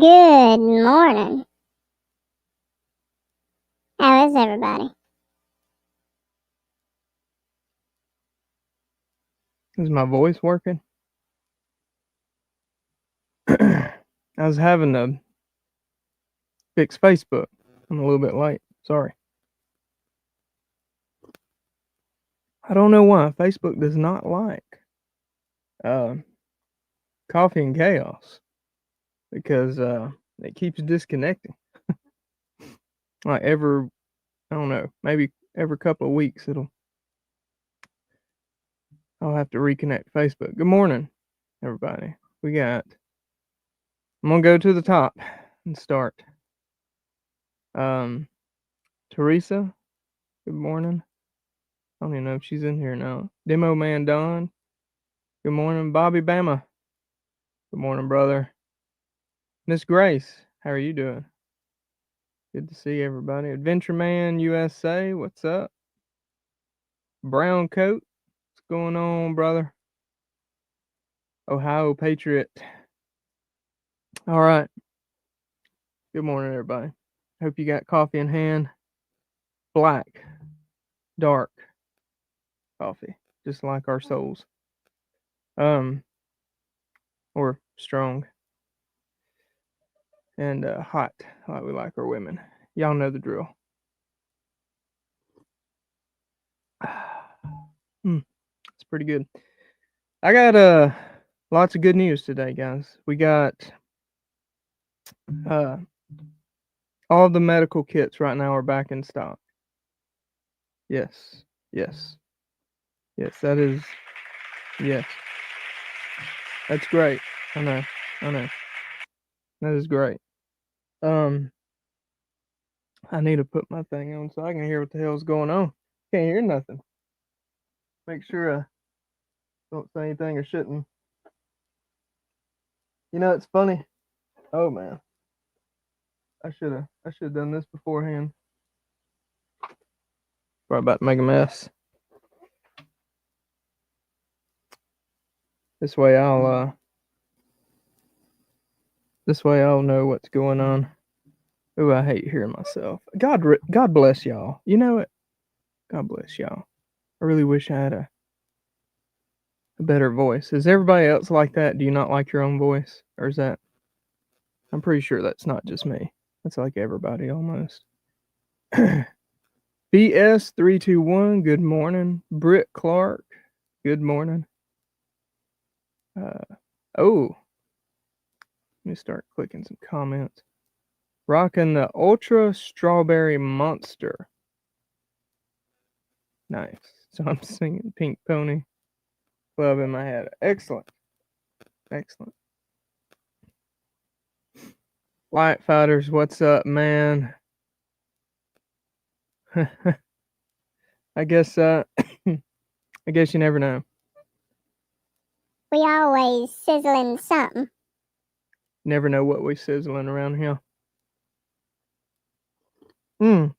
Good morning. How is everybody? Is my voice working? I was having to fix Facebook. I'm a little bit late. Sorry. I don't know why Facebook does not like uh, coffee and chaos because it keeps disconnecting. Like I don't know, maybe every couple of weeks I'll have to reconnect Facebook. Good morning, everybody. I'm gonna go to the top and start. Um, Teresa. Good morning. I don't even know if she's in here now. Demo Man Don. Good morning, Bobby Bama. Good morning, brother. Miss Grace, how are you doing? Good to see everybody. Adventure Man USA, what's up? Brown Coat, what's going on, brother? Ohio Patriot. All right. Good morning, everybody. Hope you got coffee in hand. Black, dark coffee, just like our souls. Or strong and hot, like we like our women. Y'all know the drill. It's pretty good. I got lots of good news today, guys. We got uh all the medical kits right now are back in stock. Yes. Yes. Yes, that is yes. That's great. I know. I know. That is great. Um I need to put my thing on so I can hear what the hell's going on. Can't hear nothing. Make sure I don't say anything I shouldn't. You know, it's funny. Oh man. I should have done this beforehand. Probably about to make a mess. This way I'll know what's going on. Ooh, I hate hearing myself. God bless y'all. You know it. God bless y'all. I really wish I had a better voice. Is everybody else like that? Do you not like your own voice? Or is that I'm pretty sure that's not just me. That's like everybody almost. BS321, good morning. Britt Clark, good morning. Oh, let me start clicking some comments. Rocking the Ultra Strawberry Monster. Nice. So I'm singing Pink Pony Club in my head. Excellent. Excellent. Light Fighters, what's up, man? I guess I guess you never know. We always sizzling something. Never know what we sizzling around here. I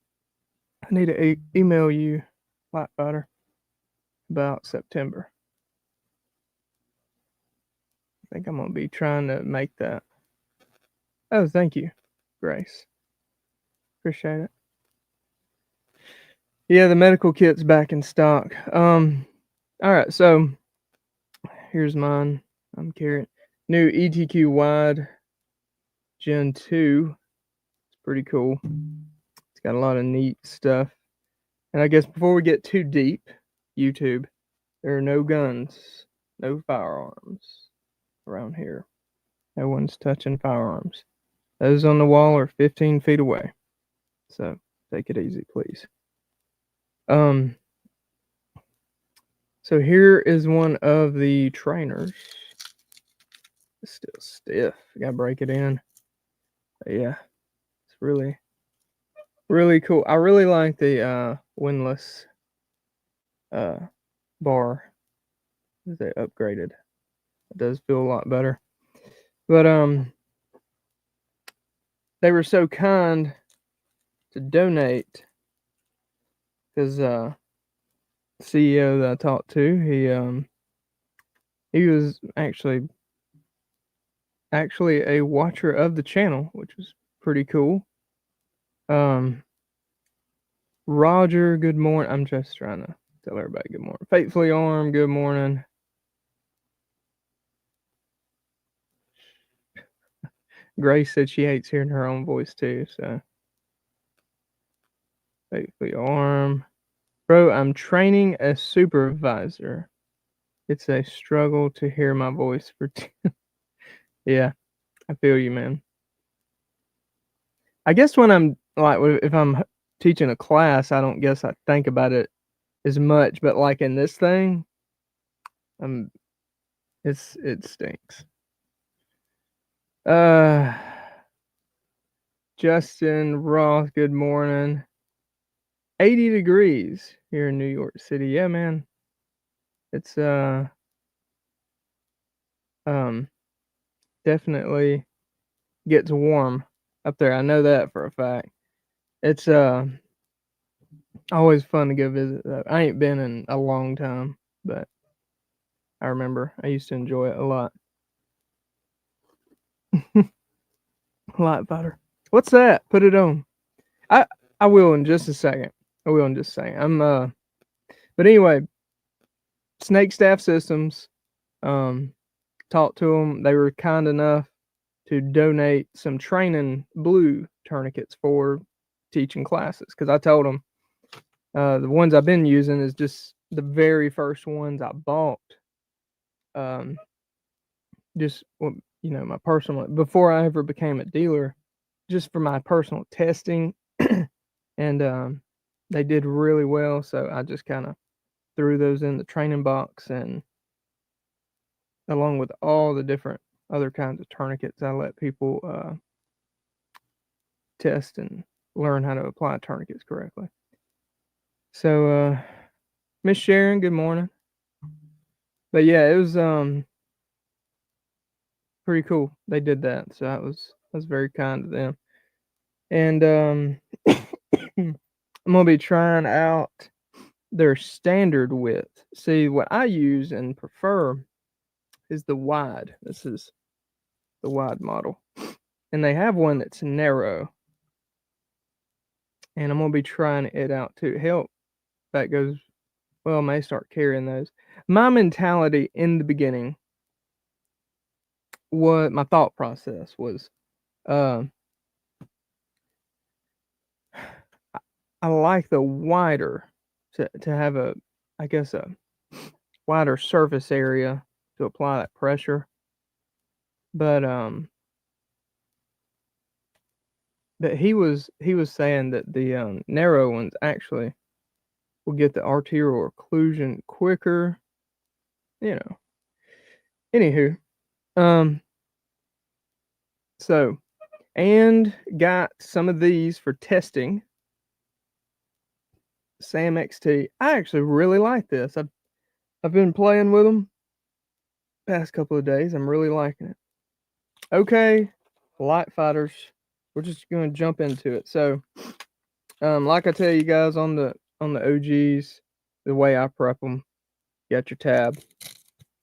need to email you, Light Fighter, about September. I think I'm gonna be trying to make that. Oh, thank you, Grace. Appreciate it. Yeah, the medical kit's back in stock. All right, so here's mine. I'm carrying new ETQ wide Gen 2. It's pretty cool. It's got a lot of neat stuff. And I guess before we get too deep, YouTube, there are no guns, no firearms around here. No one's touching firearms. Those on the wall are 15 feet away. So take it easy, please. So here is one of the trainers. It's still stiff. I gotta break it in. But yeah, it's really, really cool. I really like the windlass bar that they upgraded. It does feel a lot better. But they were so kind to donate because CEO that I talked to, he was actually actually a watcher of the channel, which was pretty cool. Roger, good morning. I'm just trying to tell everybody good morning. Faithfully Armed, good morning. Grace said she hates hearing her own voice too, so. Faithfully Armed. Bro, I'm training a supervisor. It's a struggle to hear my voice for Yeah, I feel you, man. I guess when I'm like, if I'm teaching a class, I don't guess I think about it as much, but like in this thing, it stinks. Justin Roth, good morning. 80 degrees here in New York City. Yeah, man. It's definitely gets warm up there. I know that for a fact. It's always fun to go visit though. I ain't been in a long time, but I remember I used to enjoy it a lot. Light fighter. What's that? Put it on. I will in just a second. I'm but anyway, Snake Staff Systems, talked to them. They were kind enough to donate some training blue tourniquets for teaching classes, because I told them the ones I've been using is just the very first ones I bought. Just my personal, before I ever became a dealer, just for my personal testing, and they did really well. So I just kind of threw those in the training box, and along with all the different other kinds of tourniquets, I let people test and learn how to apply tourniquets correctly. So, Miss Sharon, good morning. But yeah, it was pretty cool. They did that, so that was very kind of them. And I'm gonna be trying out their standard width. See, what I use and prefer is the wide. This is the wide model, and they have one that's narrow. And I'm gonna be trying it out too. Help, that goes well. I may start carrying those. My mentality in the beginning, what my thought process was, uh, I like the wider to have I guess a wider surface area to apply that pressure. But he was saying that the narrow ones actually will get the arterial occlusion quicker. You know. Anywho, so, and got some of these for testing. Sam XT. I actually really like this. I've been playing with them past couple of days. I'm really liking it. Okay, light fighters. We're just going to jump into it. So, like I tell you guys on the OGs, the way I prep them, you got your tab.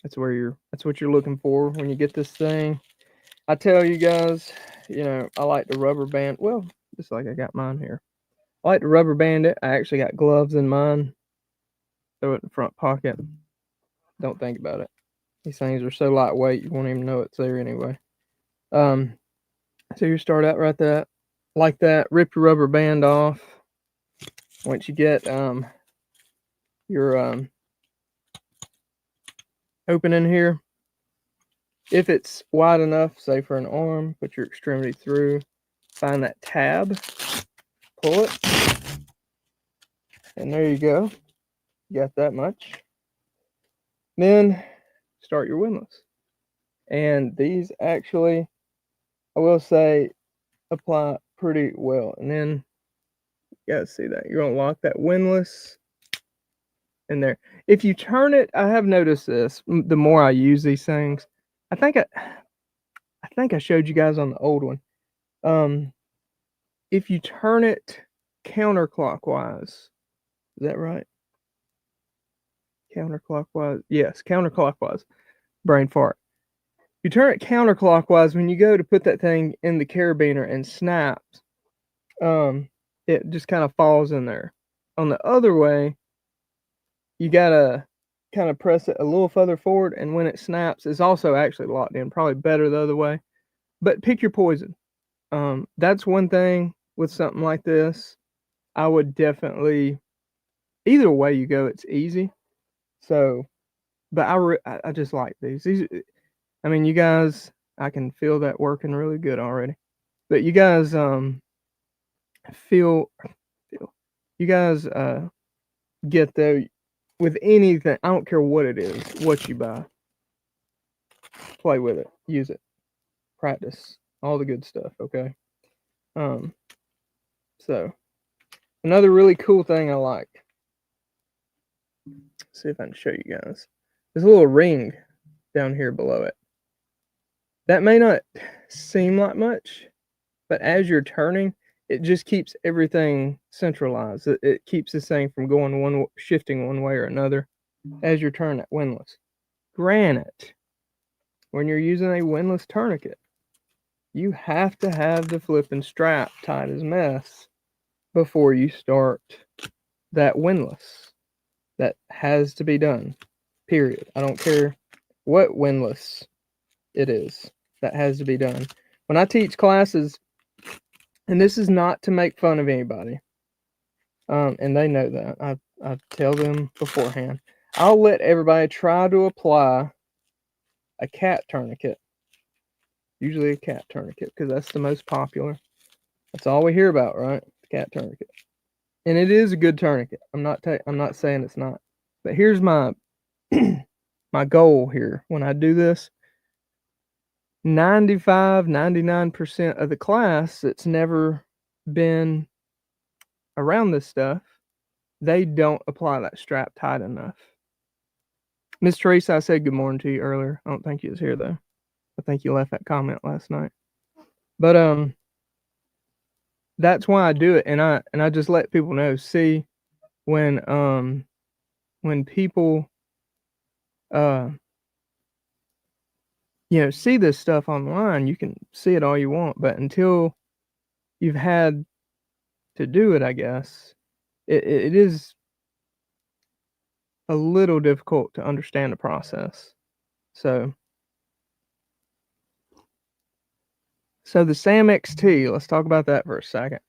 That's what you're looking for when you get this thing. I tell you guys, I like the rubber band. Well, just like I got mine here. I like to rubber band it. I actually got gloves in mine. Throw it in the front pocket. Don't think about it. These things are so lightweight you won't even know it's there anyway. So you start out right like that. Rip your rubber band off. Once you get your opening here, if it's wide enough, say for an arm, put your extremity through. Find that tab. Pull it. And there you go. You got that much. Then start your windlass. And these actually, I will say, apply pretty well. And then you gotta see that. You're gonna lock that windlass in there. If you turn it, I have noticed this. The more I use these things, I think I showed you guys on the old one. If you turn it counterclockwise, is that right? Counterclockwise, yes, counterclockwise. Brain fart. you turn it counterclockwise when you go to put that thing in the carabiner and snaps. It just kind of falls in there. On the other way, you gotta kind of press it a little further forward, and when it snaps, it's also actually locked in. Probably better the other way, but pick your poison. That's one thing with something like this. I would definitely, either way you go, it's easy. So, but I just like these. I mean, you guys, I can feel that working really good already. But you guys, feel, you guys, get the, with anything, I don't care what it is, what you buy, play with it, use it, practice, all the good stuff, okay? So another really cool thing I like, let's see if I can show you guys, there's a little ring down here below it. That may not seem like much, but as you're turning, it just keeps everything centralized. It keeps this thing from going shifting one way or another as you're turning that windlass. Granted, when you're using a windlass tourniquet, you have to have the flipping strap tight as mess before you start that windlass. That has to be done, period. I don't care what windlass it is, that has to be done. When I teach classes, and this is not to make fun of anybody, and they know that. I tell them beforehand. I'll let everybody try to apply a cat tourniquet, usually a cat tourniquet, because that's the most popular. That's all we hear about, right? Cat tourniquet, and it is a good tourniquet. I'm not saying it's not, but here's my my goal here when I do this. 99% of the class that's never been around this stuff, they don't apply that strap tight enough. Miss Teresa, I said good morning to you earlier. I don't think you was here though. I think you left that comment last night. But that's why I do it, and I just let people know. See, when people see this stuff online, you can see it all you want, but until you've had to do it, I guess it is a little difficult to understand the process. So the SAM XT, let's talk about that for a second.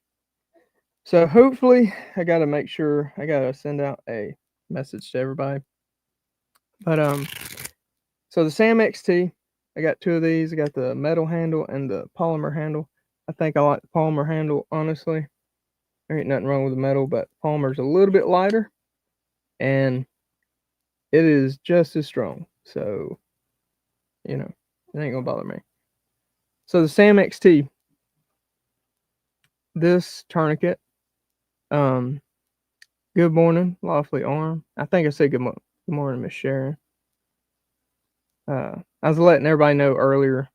So hopefully, I got to send out a message to everybody. But so the SAM XT, I got two of these. I got the metal handle and the polymer handle. I think I like the polymer handle, honestly. There ain't nothing wrong with the metal, but polymer's a little bit lighter, and it is just as strong. So, it ain't gonna bother me. So the SAM XT, this tourniquet, good morning, Lawfully Arm. I think I said good morning, Miss Sharon. I was letting everybody know earlier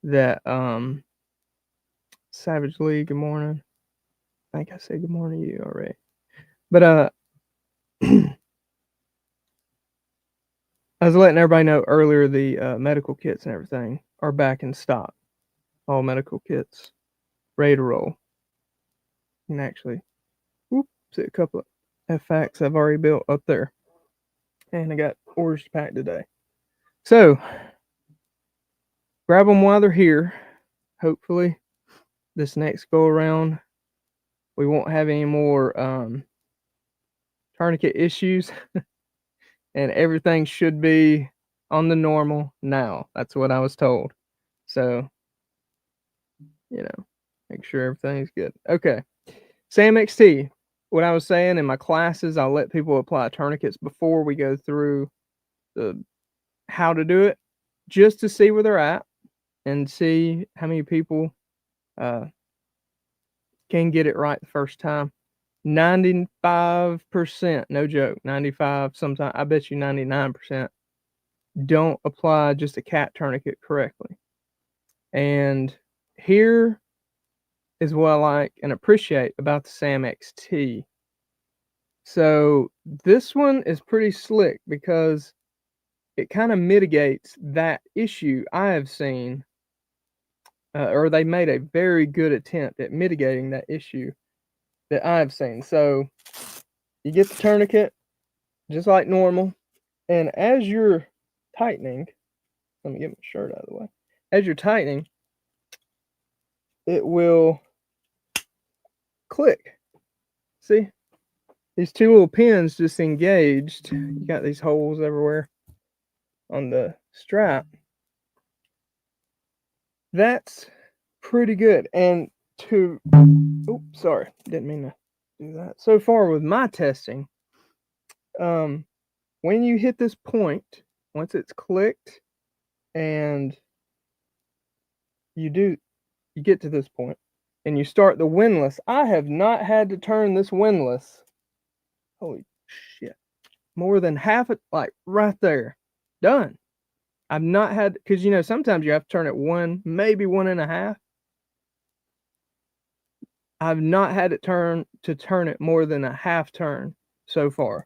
that Savage Lee, good morning. I think I said good morning to you already. But I was letting everybody know earlier the medical kits and everything are back in stock. All medical kits ready to roll. And actually, see a couple of FX I've already built up there. And I got orders to pack today. So, grab them while they're here. Hopefully, this next go around, we won't have any more tourniquet issues. And everything should be on the normal now. That's what I was told. So, make sure everything's good. Okay. SAM XT. What I was saying in my classes, I'll let people apply tourniquets before we go through the how to do it, just to see where they're at and see how many people can get it right the first time. 95%, no joke, 95, sometimes I bet you 99% don't apply just a cat tourniquet correctly. And here is what I like and appreciate about the SAM XT. So this one is pretty slick because it kind of mitigates that issue I have seen, or they made a very good attempt at mitigating that issue that I've seen. So you get the tourniquet just like normal, and as you're tightening, let me get my shirt out of the way. As you're tightening, it will click. See? These two little pins just engaged. You got these holes everywhere on the strap. That's pretty good. And oops, sorry, didn't mean to do that. So far with my testing, when you hit this point, once it's clicked and you get to this point and you start the windlass, I have not had to turn this windlass, holy shit, more than half it, like right there, done. I've not had, because you know, sometimes you have to turn it one, maybe 1.5. I've not had it turn it more than a half turn so far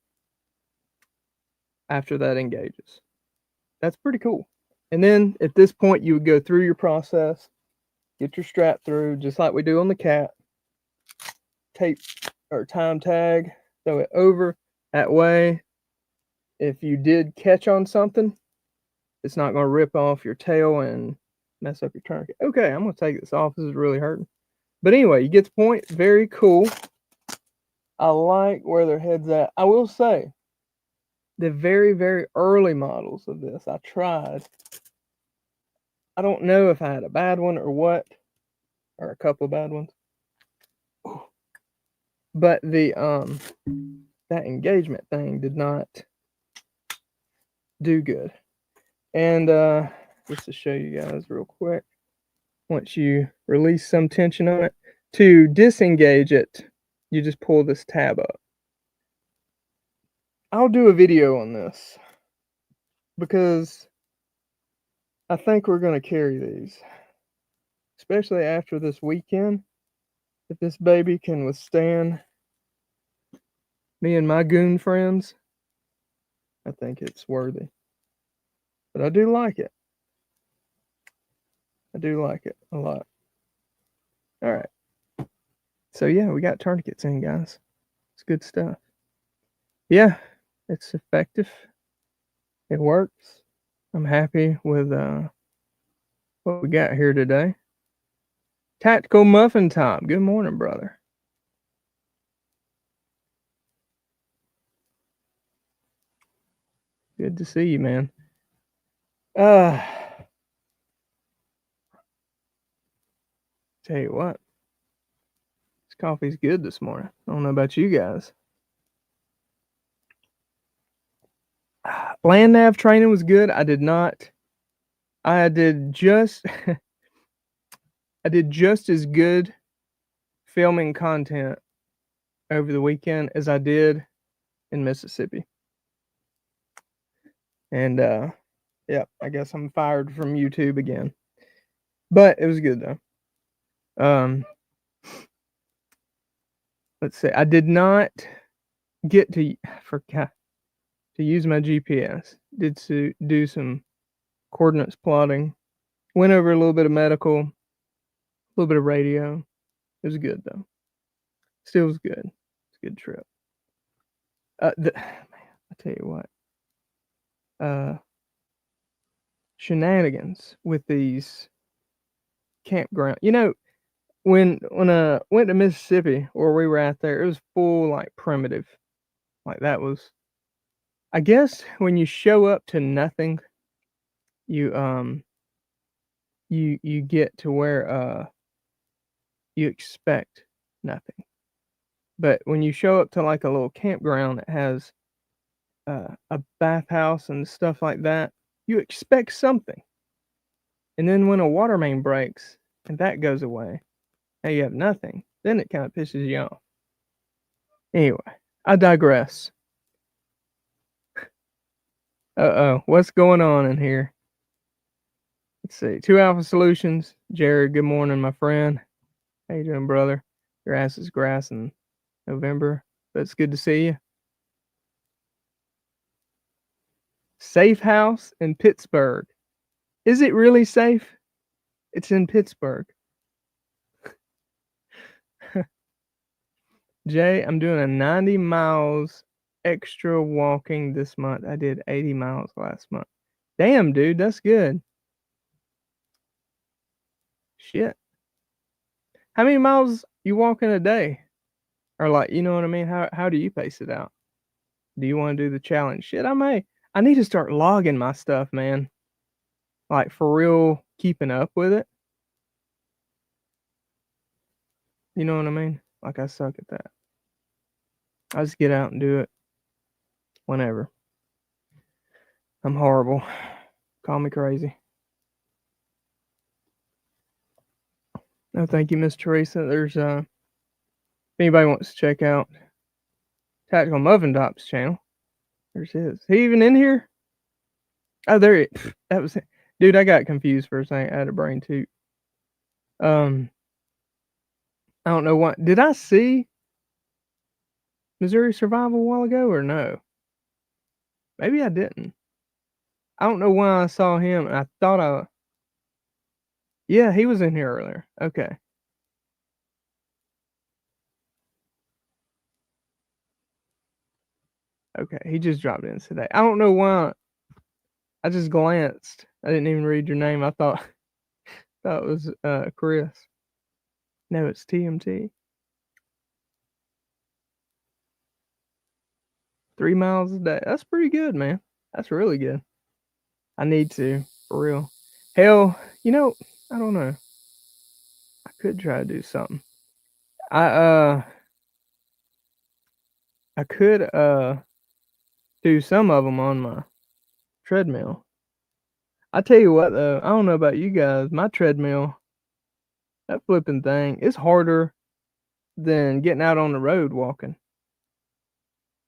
after that engages. That's pretty cool. And then at this point, you would go through your process, get your strap through, just like we do on the Cat. Tape or time tag, throw it over. That way, if you did catch on something, it's not going to rip off your tail and mess up your tourniquet. Okay, I'm going to take this off. This is really hurting. But anyway, you get the point. Very cool. I like where their head's at. I will say, the very, very early models of this, I tried. I don't know if I had a bad one or what, or a couple of bad ones. But the that engagement thing did not do good. And just to show you guys real quick, once you release some tension on it, to disengage it, you just pull this tab up. I'll do a video on this because I think we're going to carry these, especially after this weekend. If this baby can withstand me and my goon friends, I think it's worthy. But I do like it. I do like it a lot. All right. So yeah, we got tourniquets in, guys. It's good stuff. Yeah, it's effective. It works. I'm happy with what we got here today. Tactical Muffin Top. Good morning, brother. Good to see you, man. Tell you what, this coffee's good this morning. I don't know about you guys. Land nav training was good. I did just I did just as good filming content over the weekend as I did in Mississippi. And yeah, I guess I'm fired from YouTube again. But it was good though. Let's see. I did not get to use my GPS. Did to do some coordinates plotting. Went over a little bit of medical, a little bit of radio. It was good though. Still was good. It's a good trip. Man, I tell you what. Shenanigans with these campground. You know, when I went to Mississippi where we were at there, it was full like primitive. Like that was, I guess when you show up to nothing, you get to where you expect nothing. But when you show up to like a little campground that has a bathhouse and stuff like that, you expect something. And then when a water main breaks and that goes away, now you have nothing. Then it kind of pisses you off. Anyway, I digress. What's going on in here? Let's see. 2 Alpha Solutions. Jared, good morning, my friend. How you doing, brother? Your ass is grass in November. But it's good to see you. Safe house in Pittsburgh. Is it really safe? It's in Pittsburgh. Jay, I'm doing a 90 miles extra walking this month. I did 80 miles last month. Damn, dude, that's good. Shit. How many miles you walk in a day? Or like, you know what I mean? How do you pace it out? Do you want to do the challenge? Shit, I may. I need to start logging my stuff, man. Like for real, keeping up with it. You know what I mean? Like I suck at that. I just get out and do it whenever. I'm horrible. Call me crazy. No, thank you, Miss Teresa. There's if anybody wants to check out Tactical Muffin Top's channel, there's his. He even in here? Oh, there it. That was it. Dude, I got confused for a second. I had a brain toot. I don't know what. Did I see Missouri Survival a while ago or no? Maybe I didn't. I don't know why I saw him. And I thought yeah, he was in here earlier. Okay. Okay, he just dropped in today. I don't know why. I just glanced. I didn't even read your name. I thought it was Chris. No, it's TMT. 3 miles a day. That's pretty good, man. That's really good. I need to, for real. Hell, I don't know. I could try to do something. I could do some of them on my treadmill. I tell you what though, I don't know about you guys, my treadmill, that flipping thing, it's harder than getting out on the road walking.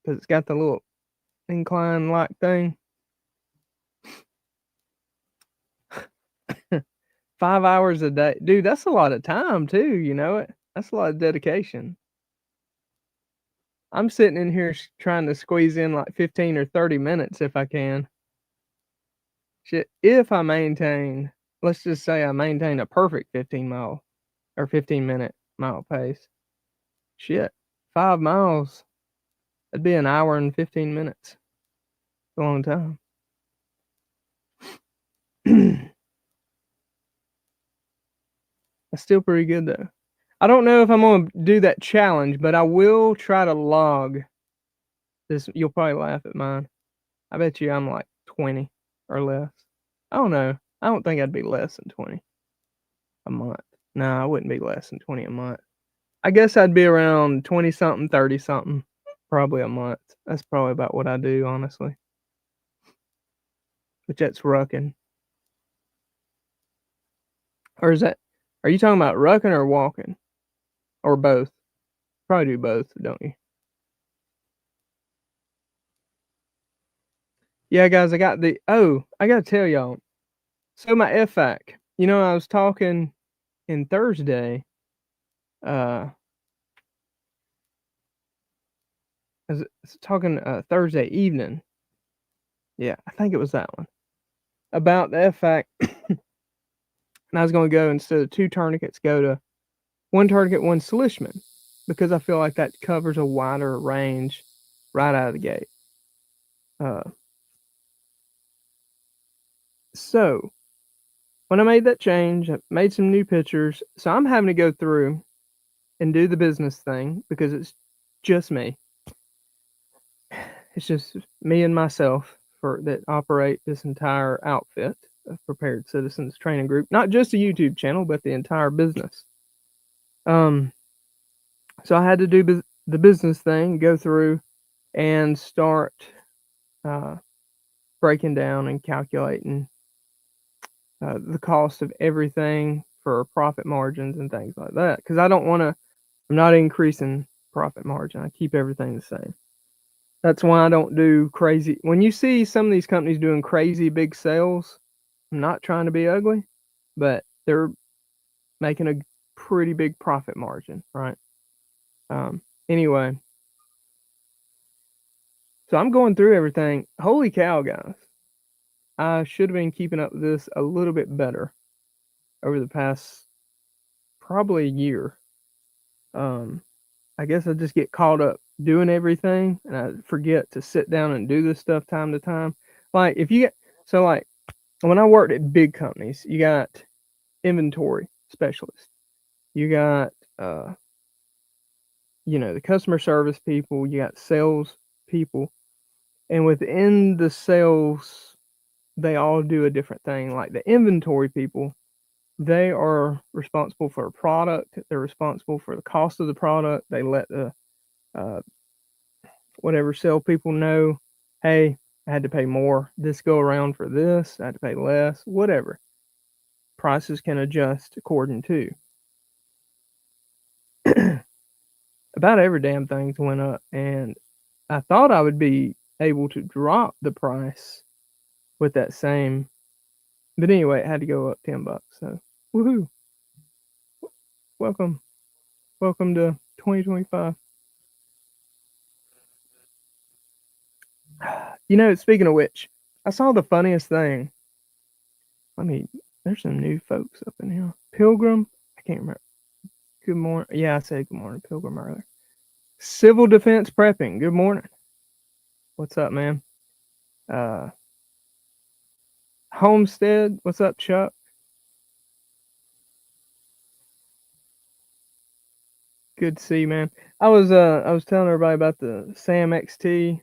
Cause it's got the little incline like thing. 5 hours a day. Dude, that's a lot of time too, you know it? That's a lot of dedication. I'm sitting in here trying to squeeze in like 15 or 30 minutes if I can. Shit, if I maintain, let's just say I maintain a perfect 15 mile or 15-minute mile pace. Shit, 5 miles, that'd be an hour and 15 minutes. It's a long time. That's still pretty good though. I don't know if I'm gonna do that challenge, but I will try to log this. You'll probably laugh at mine. I bet you I'm like 20 or less. I don't know. I don't think I'd be less than 20 a month. No, I wouldn't be less than 20 a month. I guess I'd be around 20 something, 30 something, probably a month. That's probably about what I do, honestly. But that's rucking. Or are you talking about rucking or walking? Or both? Probably do both, don't you? Yeah, guys, I got to tell y'all. So my FAQ, I was talking in Thursday, I was talking Thursday evening. Yeah, I think it was that one. About the FAQ. And I was going to go, instead of 2 tourniquets, go to 1 tourniquet, 1 Slishman, because I feel like that covers a wider range right out of the gate. So when I made that change, I made some new pictures. So I'm having to go through and do the business thing because it's just me. It's just me and myself that operate this entire outfit of Prepared Citizens Training Group. Not just a YouTube channel, but the entire business. So I had to do the business thing, go through and start breaking down and calculating the cost of everything for profit margins and things like that. Because I'm not increasing profit margin. I keep everything the same. That's why I don't do crazy. When you see some of these companies doing crazy big sales, I'm not trying to be ugly, but they're making a pretty big profit margin, right? Anyway, so I'm going through everything. Holy cow, guys. I should have been keeping up with this a little bit better over the past probably a year. I guess I just get caught up doing everything and I forget to sit down and do this stuff time to time. Like if you get so like when I worked at big companies, you got inventory specialists, you got the customer service people, you got sales people, and within the sales, they all do a different thing. Like the inventory people, they are responsible for a product. They're responsible for the cost of the product. They let the uh, whatever sell people know, hey, I had to pay more this go around for this. I had to pay less. Whatever. Prices can adjust according to. About every damn thing's went up, and I thought I would be able to drop the price with that same, but anyway, it had to go up $10. So, woohoo! Welcome, welcome to 2025. Speaking of which, I saw the funniest thing. There's some new folks up in here. Pilgrim, I can't remember. Good morning. Yeah, I said good morning, Pilgrim earlier. Civil Defense Prepping. Good morning. What's up, man? Homestead. What's up, Chuck? Good to see you, man. I was telling everybody about the Sam XT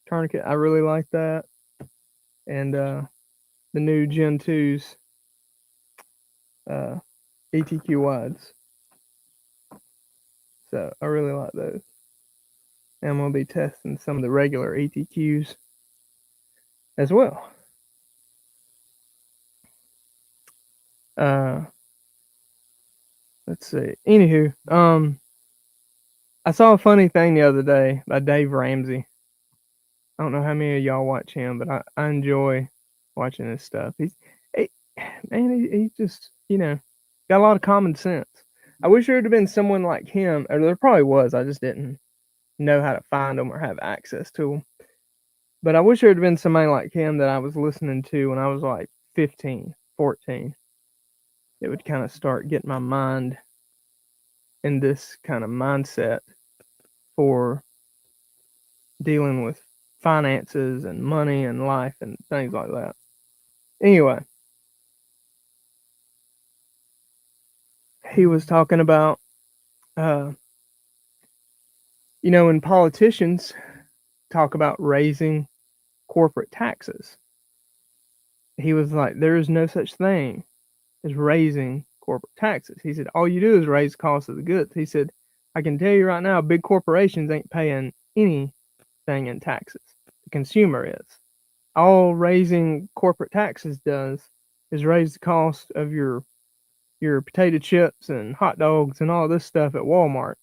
tourniquet. I really like that, and the new Gen 2s ETQ wides. So I really like those. And I'm gonna be testing some of the regular ETQs as well. Let's see. Anywho, I saw a funny thing the other day by Dave Ramsey. I don't know how many of y'all watch him, but I enjoy watching his stuff. He's just got a lot of common sense. I wish there would have been someone like him, or there probably was. I just didn't know how to find them or have access to them. But I wish there would have been somebody like him that I was listening to when I was like 15, 14. It would kind of start getting my mind in this kind of mindset for dealing with finances and money and life and things like that. Anyway, he was talking about, when politicians talk about raising corporate taxes, he was like, there is no such thing as raising corporate taxes. He said, all you do is raise the cost of the goods. He said, I can tell you right now, big corporations ain't paying anything in taxes. The consumer is. All raising corporate taxes does is raise the cost of your potato chips and hot dogs and all this stuff at Walmart,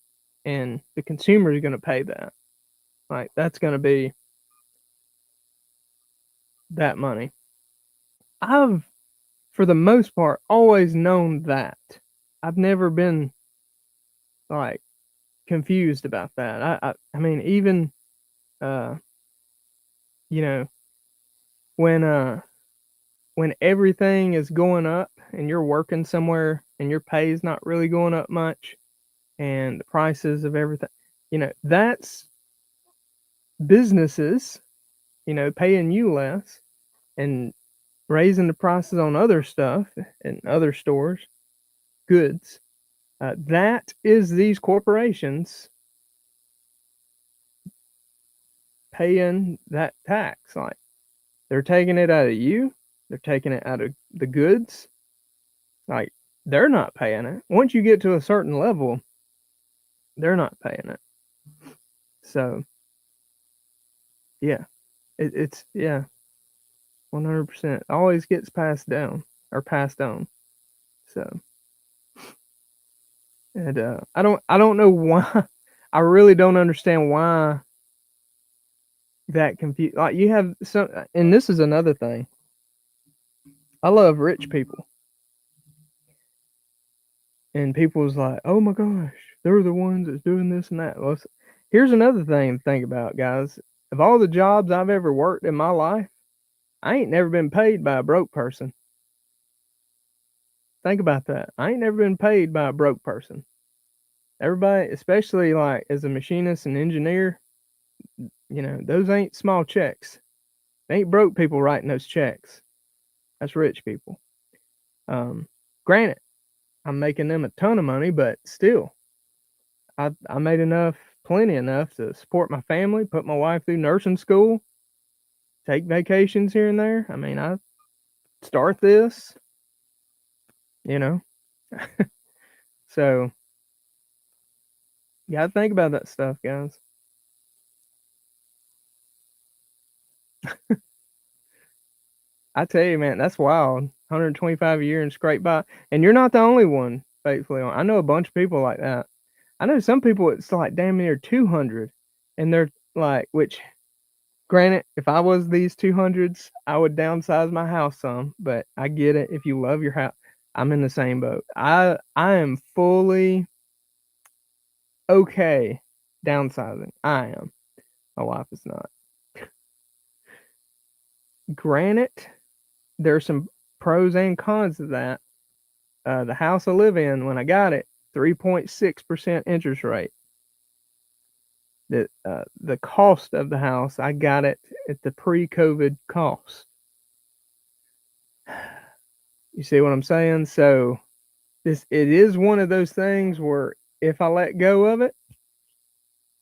and the consumer is going to pay that. Like, that's going to be that money. I've, for the most part, always known that. I've never been like confused about that. I mean, even when everything is going up and you're working somewhere and your pay is not really going up much, and the prices of everything, that's businesses, paying you less and raising the prices on other stuff and other stores, goods. That is these corporations paying that tax. Like, they're taking it out of you, they're taking it out of the goods. Like, they're not paying it. Once you get to a certain level, they're not paying it. So, yeah, it's 100% always gets passed down or passed on. So, and I don't know why. I really don't understand why that confuse. Like, you have some, and this is another thing. I love rich people, and people's like, oh my gosh, they're the ones that's doing this and that. Well, here's another thing to think about, guys. Of all the jobs I've ever worked in my life, I ain't never been paid by a broke person. Think about that. I ain't never been paid by a broke person. Everybody, especially like as a machinist and engineer, those ain't small checks. They ain't broke people writing those checks. That's rich people. Granted, I'm making them a ton of money, but still, I made plenty enough to support my family, put my wife through nursing school, take vacations here and there. I mean, I start this, you know. So you gotta think about that stuff, guys. I tell you, man, that's wild. 125 a year and scrape by, and you're not the only one. Faithfully, I know a bunch of people like that. I know some people it's like damn near 200, and they're like, which, granted, if I was these 200s, I would downsize my house some. But I get it. If you love your house, I'm in the same boat. I am fully okay downsizing. I am. My wife is not. Granted, there's some pros and cons to that. The house I live in, when I got it, 3.6% interest rate. The cost of the house, I got it at the pre-COVID cost. You see what I'm saying? So it is one of those things where if I let go of it,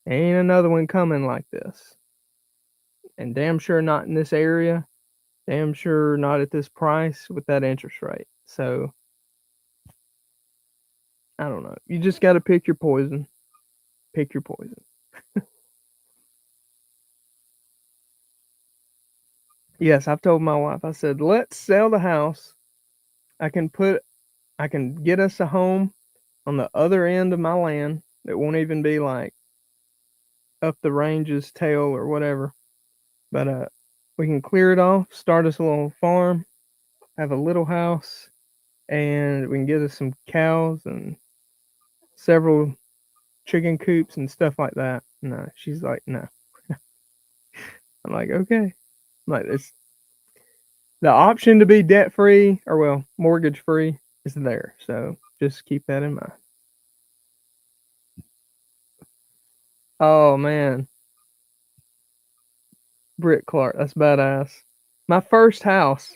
ain't another one coming like this. And damn sure not in this area. Damn sure not at this price with that interest rate. So I don't know. You just got to pick your poison. Pick your poison. Yes, I've told my wife, I said, let's sell the house. I can get us a home on the other end of my land that won't even be like up the range's tail or whatever. But we can clear it off, start us a little farm, have a little house, and we can get us some cows and several chicken coops and stuff like that. No, she's like, no. I'm like, okay. I'm like, it's the option to be debt free or well, mortgage free is there. So just keep that in mind. Oh man, Britt Clark, that's badass. My first house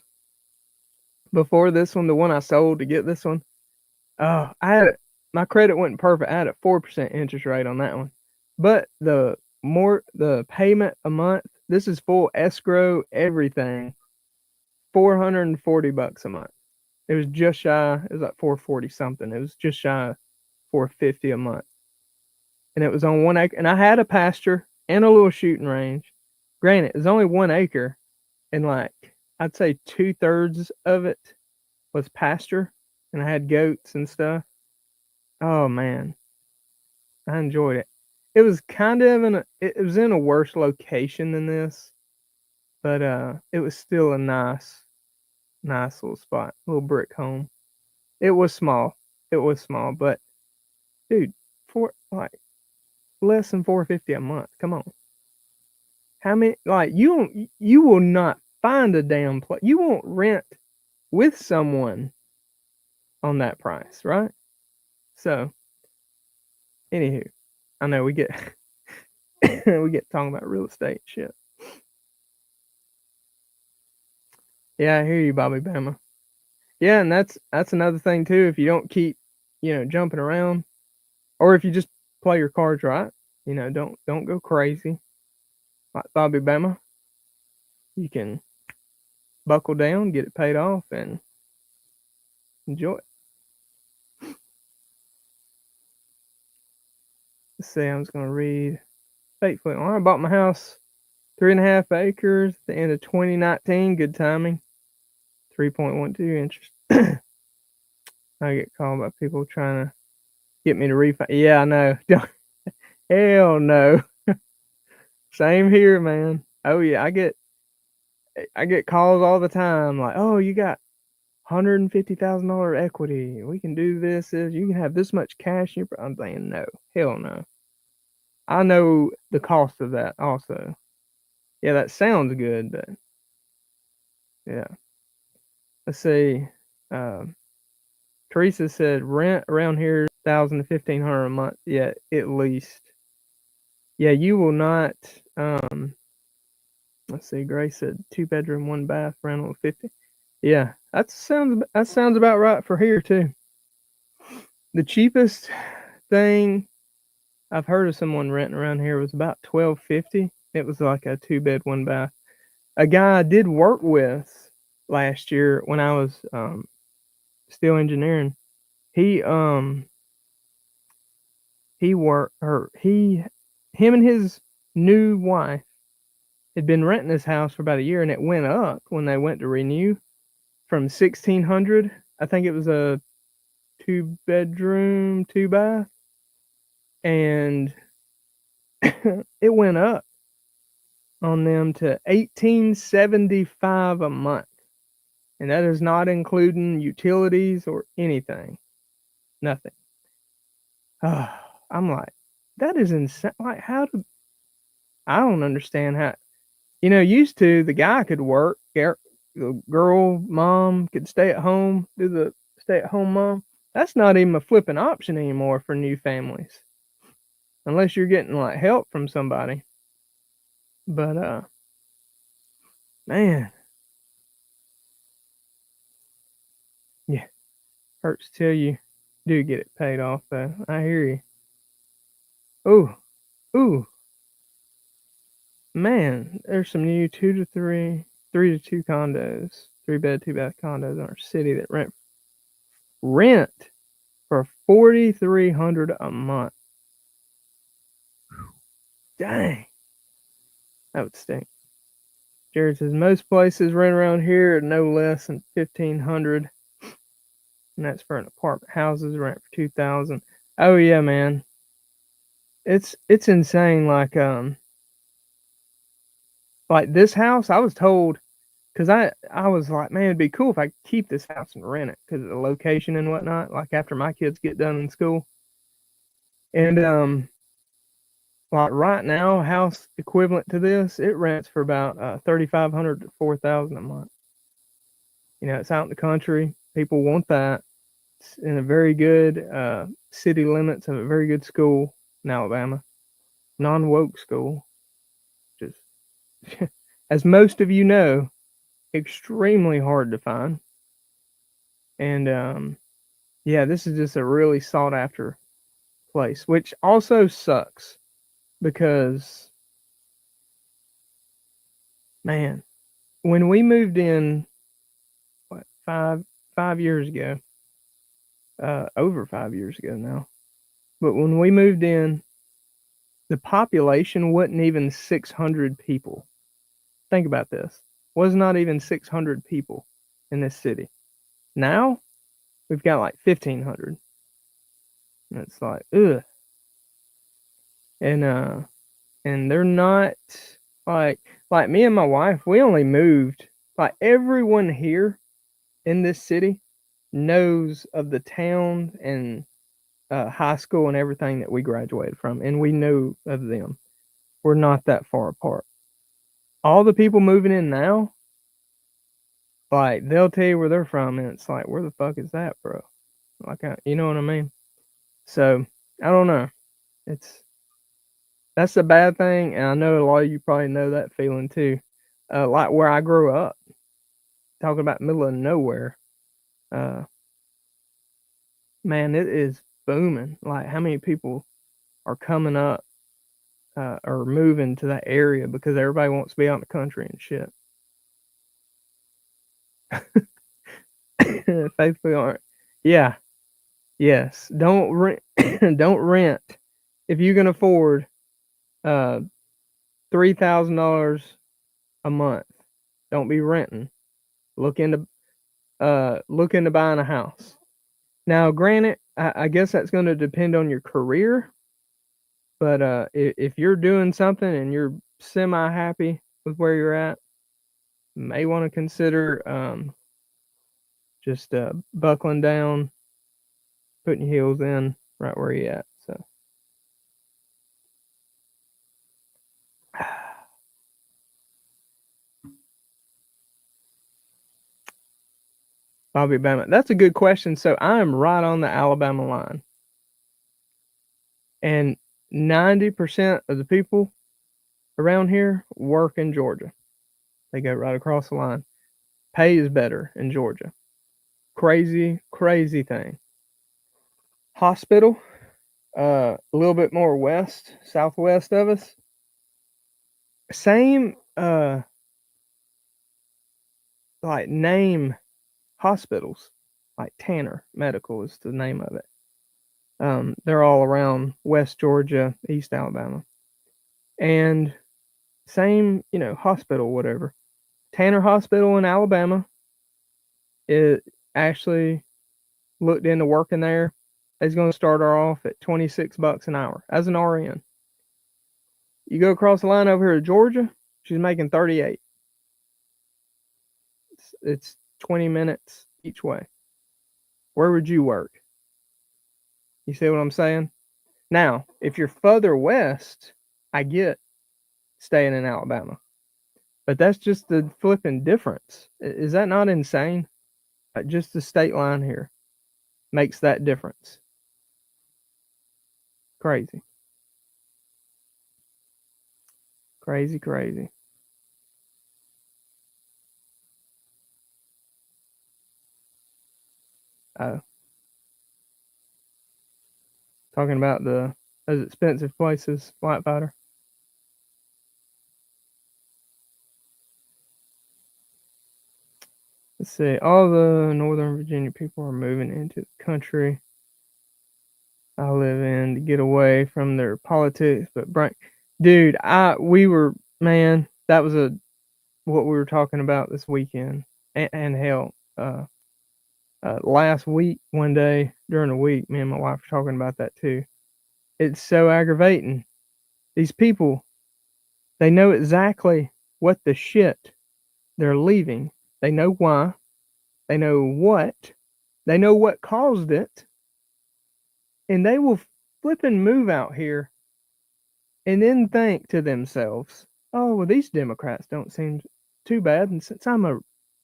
before this one, the one I sold to get this one, I had my credit wasn't perfect. I had a 4% interest rate on that one, but the payment a month. This is full escrow, everything. $440 a month. It was just shy. It was like 440 something. It was just shy of 450 a month, and it was on 1 acre. And I had a pasture and a little shooting range. Granted, it's only 1 acre, and like I'd say 2/3 of it was pasture, and I had goats and stuff. Oh man, I enjoyed it. It was kind of it was in a worse location than this, but it was still a nice little spot, little brick home. It was small. It was small, but dude, for like less than 450 a month. Come on. How many like you will not find a damn place. You won't rent with someone on that price, right? So, anywho, I know we get we get talking about real estate shit. Yeah, I hear you, Bobby Bama. Yeah, and that's another thing too. If you don't keep, jumping around, or if you just play your cards right, don't go crazy. Like Bobby Bama, you can buckle down, get it paid off, and enjoy it. Let's see. I'm just gonna read faithfully. I bought my house 3.5 acres at the end of 2019. Good timing. 3.12 interest. I get called by people trying to get me to refi. Yeah, I know. Hell no. Same here, man. Oh yeah, I get calls all the time like, oh, you got $150,000 equity. We can do this. You can have this much cash. I'm saying no. Hell no. I know the cost of that also. Yeah, that sounds good, but Yeah. Let's see. Teresa said rent around here 1,000 to 1,500 a month. Yeah, at least. Yeah, you will not. Let's see. Grace said 2 bedroom, 1 bath, around 50. Yeah, that sounds about right for here too. The cheapest thing I've heard of someone renting around here was about 1,250. It was like a 2 bed, 1 bath. A guy I did work with last year when I was still engineering. He he worked or he him and his new wife had been renting this house for about a year, and it went up when they went to renew from 1,600. I think it was a 2 bedroom, 2 bath, and it went up on them to 1,875 a month, and that is not including utilities or anything, nothing. I'm like, that is insane. Like, I don't understand how. Used to the guy could work, the girl mom could stay at home, do the stay at home mom. That's not even a flipping option anymore for new families, unless you're getting like help from somebody. But man, yeah, hurts till you do get it paid off though. I hear you. Ooh, ooh, man, there's some new 3 to 2 condos, 3 bed, 2 bath condos in our city that rent for 4,300 a month. Dang, that would stink. Jared says most places rent around here are no less than 1,500, and that's for an apartment. Houses rent for 2,000. Oh yeah, man, it's insane. Like this house, I was told, because I was like, man, it'd be cool if I could keep this house and rent it because of the location and whatnot. Like after my kids get done in school, and like right now, a house equivalent to this, it rents for about 3,500 to 4,000 a month. It's out in the country. People want that. It's in a very good city limits of a very good school in Alabama, non-woke school. Just as most of you know, extremely hard to find. And yeah, this is just a really sought after place, which also sucks because, man, when we moved in, what, 5 years ago, over 5 years ago now, but when we moved in, the population wasn't even 600 people. Think about this. Was not even 600 people in this city. Now we've got like 1,500. And it's like, ugh. And they're not like me and my wife, we only moved, like everyone here in this city knows of the town and high school and everything that we graduated from, and we know of them. We're not that far apart. All the people moving in now, like they'll tell you where they're from, and it's like, where the fuck is that, bro? Like, you know what I mean? So I don't know. That's a bad thing, and I know a lot of you probably know that feeling too. Like where I grew up, talking about middle of nowhere. Uh, man, it is booming. Like how many people are coming up or moving to that area because everybody wants to be out in the country and shit. Faithfully aren't. Yeah. Yes. Don't rent. Don't rent if you can afford uh $3,000 a month. Don't be renting. Look into buying a house. Now, granted, I guess that's going to depend on your career, but if you're doing something and you're semi happy with where you're at, you may want to consider just buckling down, putting your heels in right where you at. So, Bobby Bama. That's a good question. So I am right on the Alabama line. And 90% of the people around here work in Georgia. They go right across the line. Pay is better in Georgia. Crazy, crazy thing. Hospital, a little bit more west, southwest of us. Same, like name hospitals, like Tanner Medical is the name of it. They're all around West Georgia, East Alabama, and same, hospital, whatever. Tanner Hospital in Alabama. It actually looked into working there. It's going to start her off at $26 an hour as an RN. You go across the line over here to Georgia, she's making 38. It's 20 minutes each way. Where would you work? You see what I'm saying? Now, if you're further west, I get staying in Alabama. But that's just the flipping difference. Is that not insane? Just the state line here makes that difference. Crazy. Crazy, crazy. Talking about those expensive places, Flatfighter. Let's see. All the Northern Virginia people are moving into the country I live in to get away from their politics. But dude, man, that was what we were talking about this weekend, and hell, last week, one day during the week, me and my wife were talking about that too. It's so aggravating. These people, they know exactly what the shit they're leaving. They know why. They know what. They know what caused it. And they will flip and move out here and then think to themselves, oh, well, these Democrats don't seem too bad. And since I'm a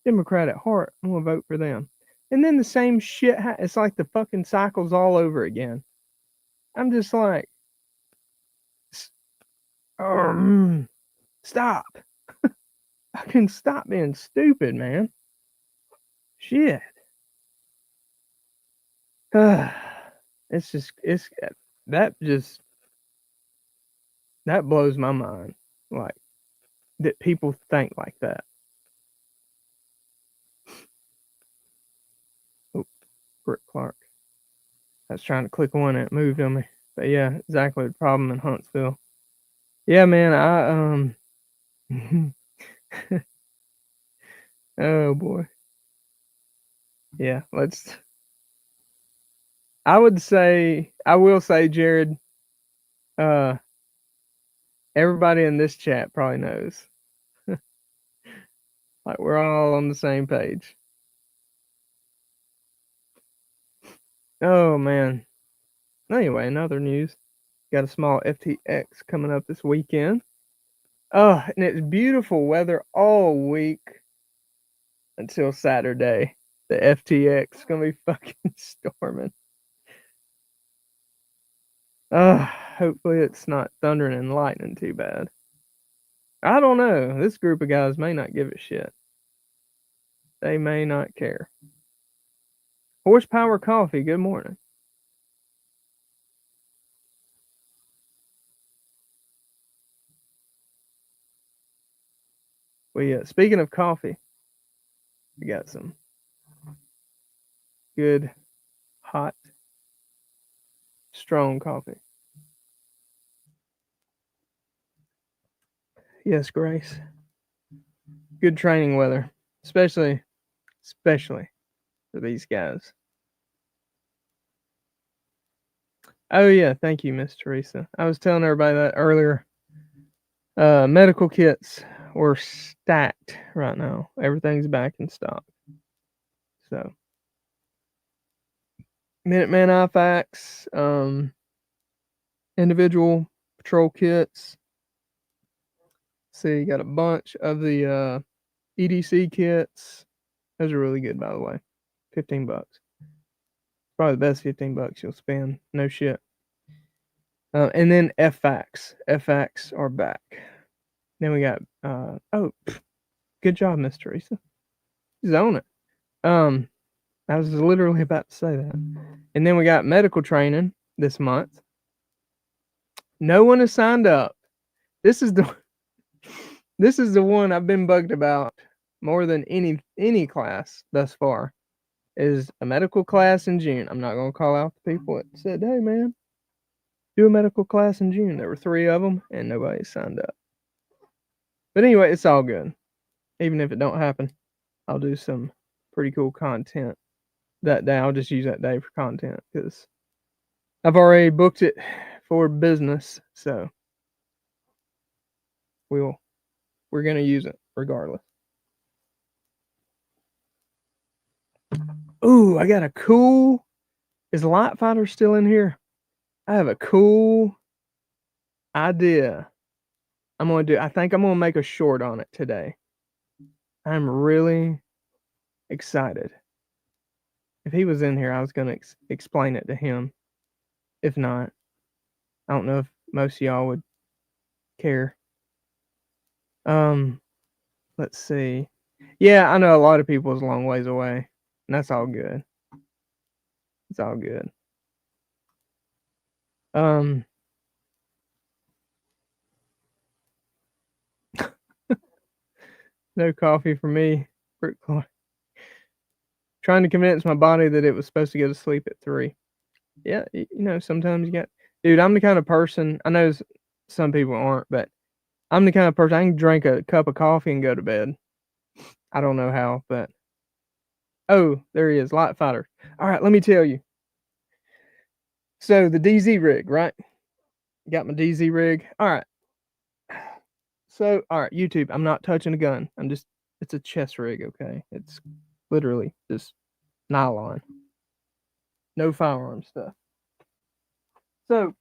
Democrat at heart, I'm going to vote for them. And then the same shit, it's like the fucking cycles all over again. I'm just like, stop. I can stop being stupid, man. Shit. That blows my mind. Like, that people think like that. Oh, Brick Clark. I was trying to click on it, it moved on me. But yeah, exactly the problem in Huntsville. Yeah, man, oh boy. Yeah, I will say, Jared, everybody in this chat probably knows. Like, we're all on the same page. Oh man. Anyway, another news. Got a small FTX coming up this weekend. Oh, and it's beautiful weather all week until Saturday. The FTX is gonna be fucking storming. Hopefully it's not thundering and lightning too bad. I don't know. This group of guys may not give a shit. They may not care. Horsepower Coffee, good morning. Speaking of coffee, we got some good, hot, strong coffee. Yes, Grace. Good training weather, especially for these guys. Oh yeah, thank you, Miss Teresa. I was telling everybody that earlier. Medical kits were stacked right now. Everything's back in stock. So, Minuteman IFAKs, individual patrol kits. See, you got a bunch of the EDC kits. Those are really good, by the way. $15. Probably the best $15 you'll spend. No shit. And then FX. FX are back. Then we got good job, Miss Teresa. Zone it. I was literally about to say that. And then we got medical training this month. No one has signed up. This is the one I've been bugged about more than any class thus far. Is a medical class in June. I'm not gonna call out the people that said, "Hey man, do a medical class in June." There were 3 of them, and nobody signed up. But anyway, it's all good. Even if it don't happen, I'll do some pretty cool content that day. I'll just use that day for content because I've already booked it for business, so we're gonna use it regardless. Ooh, I got a cool. Is Light Fighter still in here? I have a cool idea. I think I'm gonna make a short on it today. I'm really excited. If he was in here, I was gonna explain it to him. If not, I don't know if most of y'all would care. Let's see. Yeah, I know a lot of people is a long ways away, and that's all good. It's all good. No coffee for me. Trying to convince my body that it was supposed to go to sleep at 3. Yeah, sometimes you got. Dude, I'm the kind of person. I know some people aren't, but I'm the kind of person I can drink a cup of coffee and go to bed. I don't know how, but oh, there he is, Light Fighter. All right, let me tell you. So the DZ rig, right? Got my DZ rig. All right. So, all right, YouTube, I'm not touching a gun. It's a chest rig, okay? It's literally just nylon. No firearm stuff. So,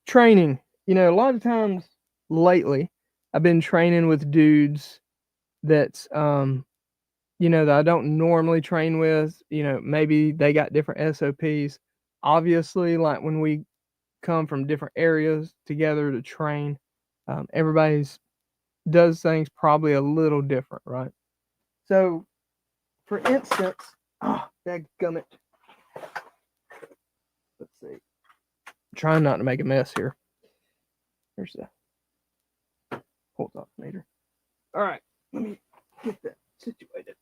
training. A lot of times lately, I've been training with dudes that's, that I don't normally train with. Maybe they got different SOPs. Obviously, like when we come from different areas together to train, everybody's does things probably a little different, right? So, for instance, dadgummit. Let's see. I'm trying not to make a mess here. There's the hold-off meter. All right, let me get that situated.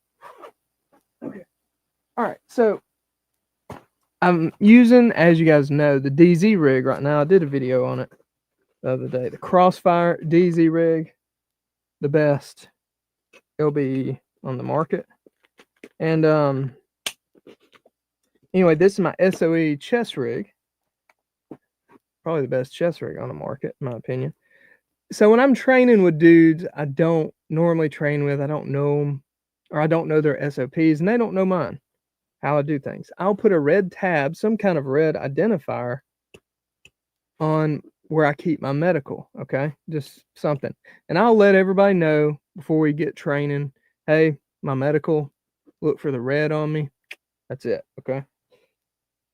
Okay. All right, so I'm using, as you guys know, the DZ rig right now. I did a video on it the other day. The Crossfire DZ rig, the best LBE on the market. And anyway, this is my SOE chest rig. Probably the best chest rig on the market, in my opinion. So when I'm training with dudes I don't normally train with, I don't know them, or I don't know their SOPs, and they don't know mine, how I do things, I'll put a red tab, some kind of red identifier on where I keep my medical, okay? Just something. And I'll let everybody know before we get training, hey, my medical, look for the red on me. That's it, okay?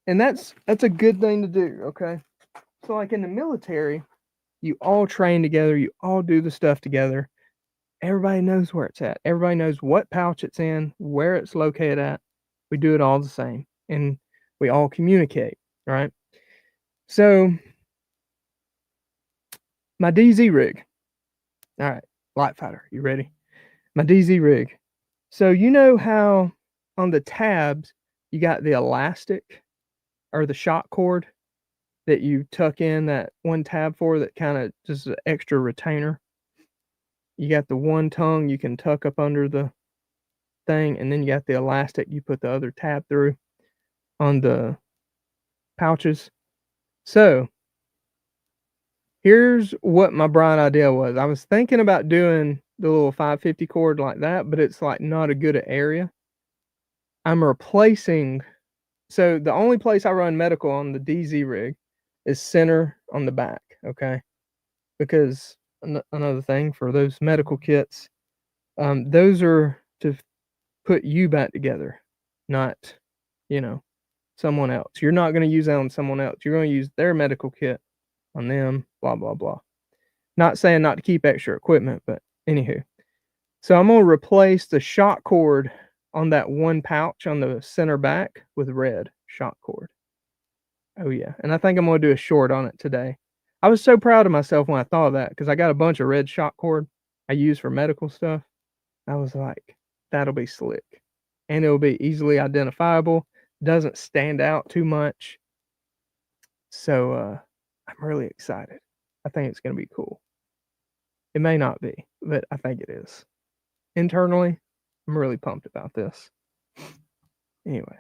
And that's a good thing to do, okay? So like in the military, you all train together, you all do the stuff together. Everybody knows where it's at. Everybody knows what pouch it's in, where it's located at. We do it all the same, and we all communicate, right? So my DZ rig. All right, Light Fighter, you ready? My DZ rig. So you know how on the tabs you got the elastic or the shock cord that you tuck in that one tab for, that kind of just an extra retainer. You got the one tongue you can tuck up under the thing, and then you got the elastic you put the other tab through on the pouches. So here's what my bright idea was. I was thinking about doing the little 550 cord like that, but it's like not a good area. I'm replacing, so the only place I run medical on the DZ rig is center on the back, okay? Because another thing for those medical kits, those are to put you back together. not, someone else. You're not going to use that on someone else. You're going to use their medical kit on them, blah, blah, blah. Not saying not to keep extra equipment, but anywho. So I'm going to replace the shock cord on that one pouch on the center back with red shock cord. Oh, yeah. And I think I'm going to do a short on it today. I was so proud of myself when I thought of that because I got a bunch of red shock cord I use for medical stuff. I was like, that'll be slick. And it'll be easily identifiable. Doesn't stand out too much. So I'm really excited. I think it's going to be cool. It may not be, but I think it is. Internally, I'm really pumped about this. Anyway.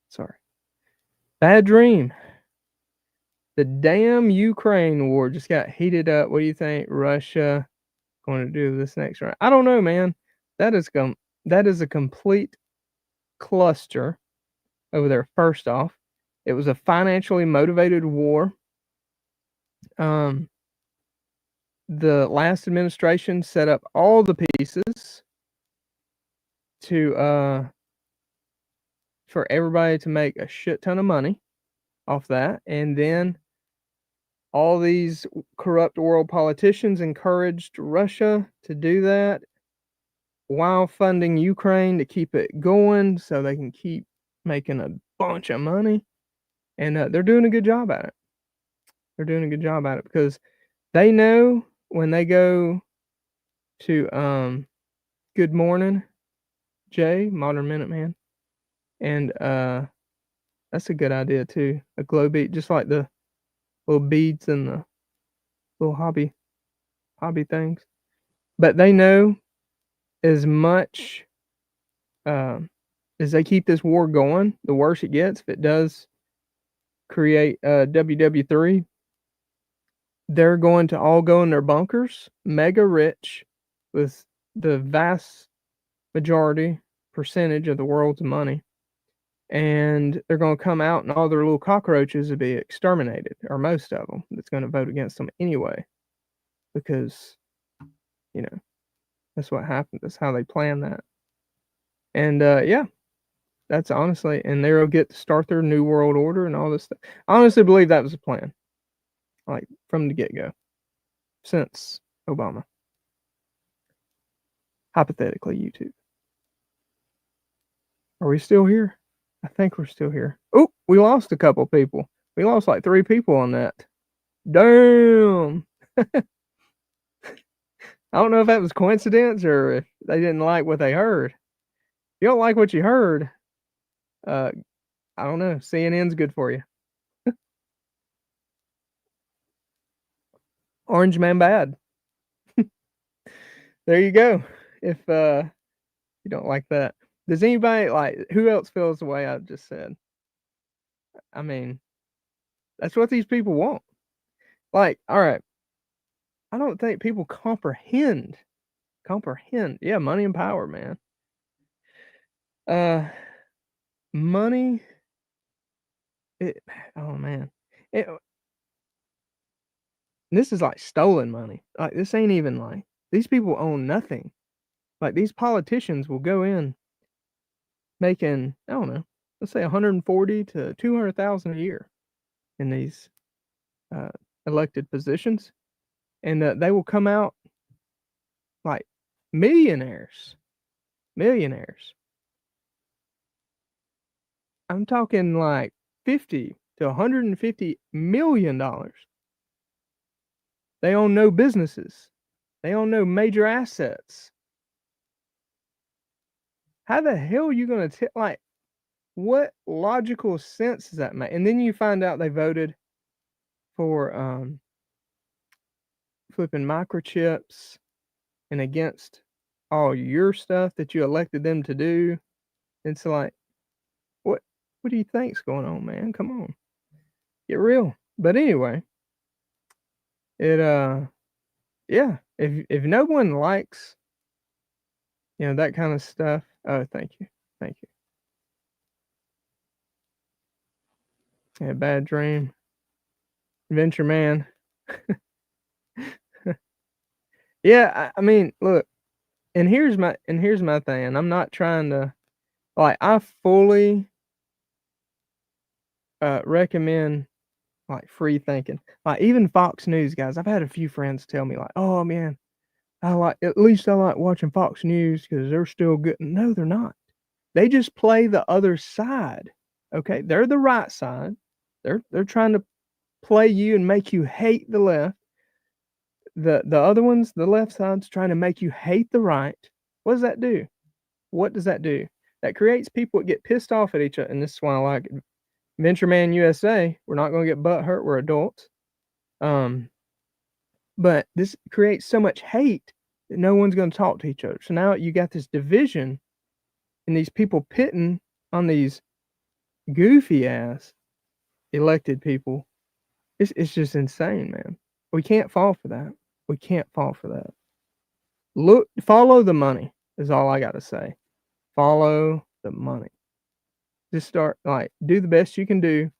Sorry. Bad dream. The damn Ukraine war just got heated up. What do you think Russia going to do this next round? I don't know, man. That is a complete cluster over there. First off, it was a financially motivated war. The last administration set up all the pieces to for everybody to make a shit ton of money off that, and then all these corrupt world politicians encouraged Russia to do that while funding Ukraine to keep it going so they can keep making a bunch of money. And they're doing a good job at it. They're doing a good job at it because they know when they go to Good Morning Jay, Modern Minuteman, and that's a good idea too. A glow bead, just like the little beads and the little hobby things. But they know as much as they keep this war going, the worse it gets. If it does create WW3, they're going to all go in their bunkers, mega rich, with the vast majority percentage of the world's money. And they're going to come out and all their little cockroaches will be exterminated, or most of them that's going to vote against them anyway. Because, that's what happens. That's how they plan that. And yeah, that's honestly, and they'll get to start their new world order and all this stuff. I honestly believe that was a plan, like from the get-go, since Obama. Hypothetically, YouTube. Are we still here? I think we're still here. Oh, we lost a couple people. We lost like 3 people on that. Damn. I don't know if that was coincidence or if they didn't like what they heard. If you don't like what you heard, I don't know. CNN's good for you. Orange man bad. There you go. If you don't like that. Does anybody who else feels the way I just said? I mean, that's what these people want. Like, all right. I don't think people comprehend. Yeah, money and power, man. Money. Oh man. This is like stolen money. Like, this ain't even like, these people own nothing. Like, these politicians will go in making, I don't know, let's say 140 to 200,000 a year in these elected positions, and they will come out like millionaires. I'm talking like 50 to 150 million dollars. They own no businesses. They own no major assets. How the hell are you going to like, what logical sense does that make? And then you find out they voted for flipping microchips and against all your stuff that you elected them to do. It's like, what do you think's going on, man? Come on. Get real. But anyway, it yeah, if no one likes that kind of stuff. Oh, thank you. Yeah, bad dream. Adventure man. Yeah, I mean, look, and here's my thing, and I'm not trying to, like, I fully recommend, like, free thinking. Like, even Fox News, guys, I've had a few friends tell me, like, "Oh, man, at least I like watching Fox News because they're still good." No, they're not. They just play the other side, okay? They're the right side. They're trying to play you and make you hate the left. The other ones, the left side's trying to make you hate the right. What does that do? What does that do? That creates people that get pissed off at each other, and this is why I like it. Venture Man USA, we're not gonna get butt hurt, we're adults. But this creates so much hate that no one's gonna talk to each other. So now you got this division and these people pitting on these goofy ass elected people. It's just insane, man. We can't fall for that. We can't fall for that. Follow the money is all I gotta say. Follow the money. Just start, like, do the best you can do.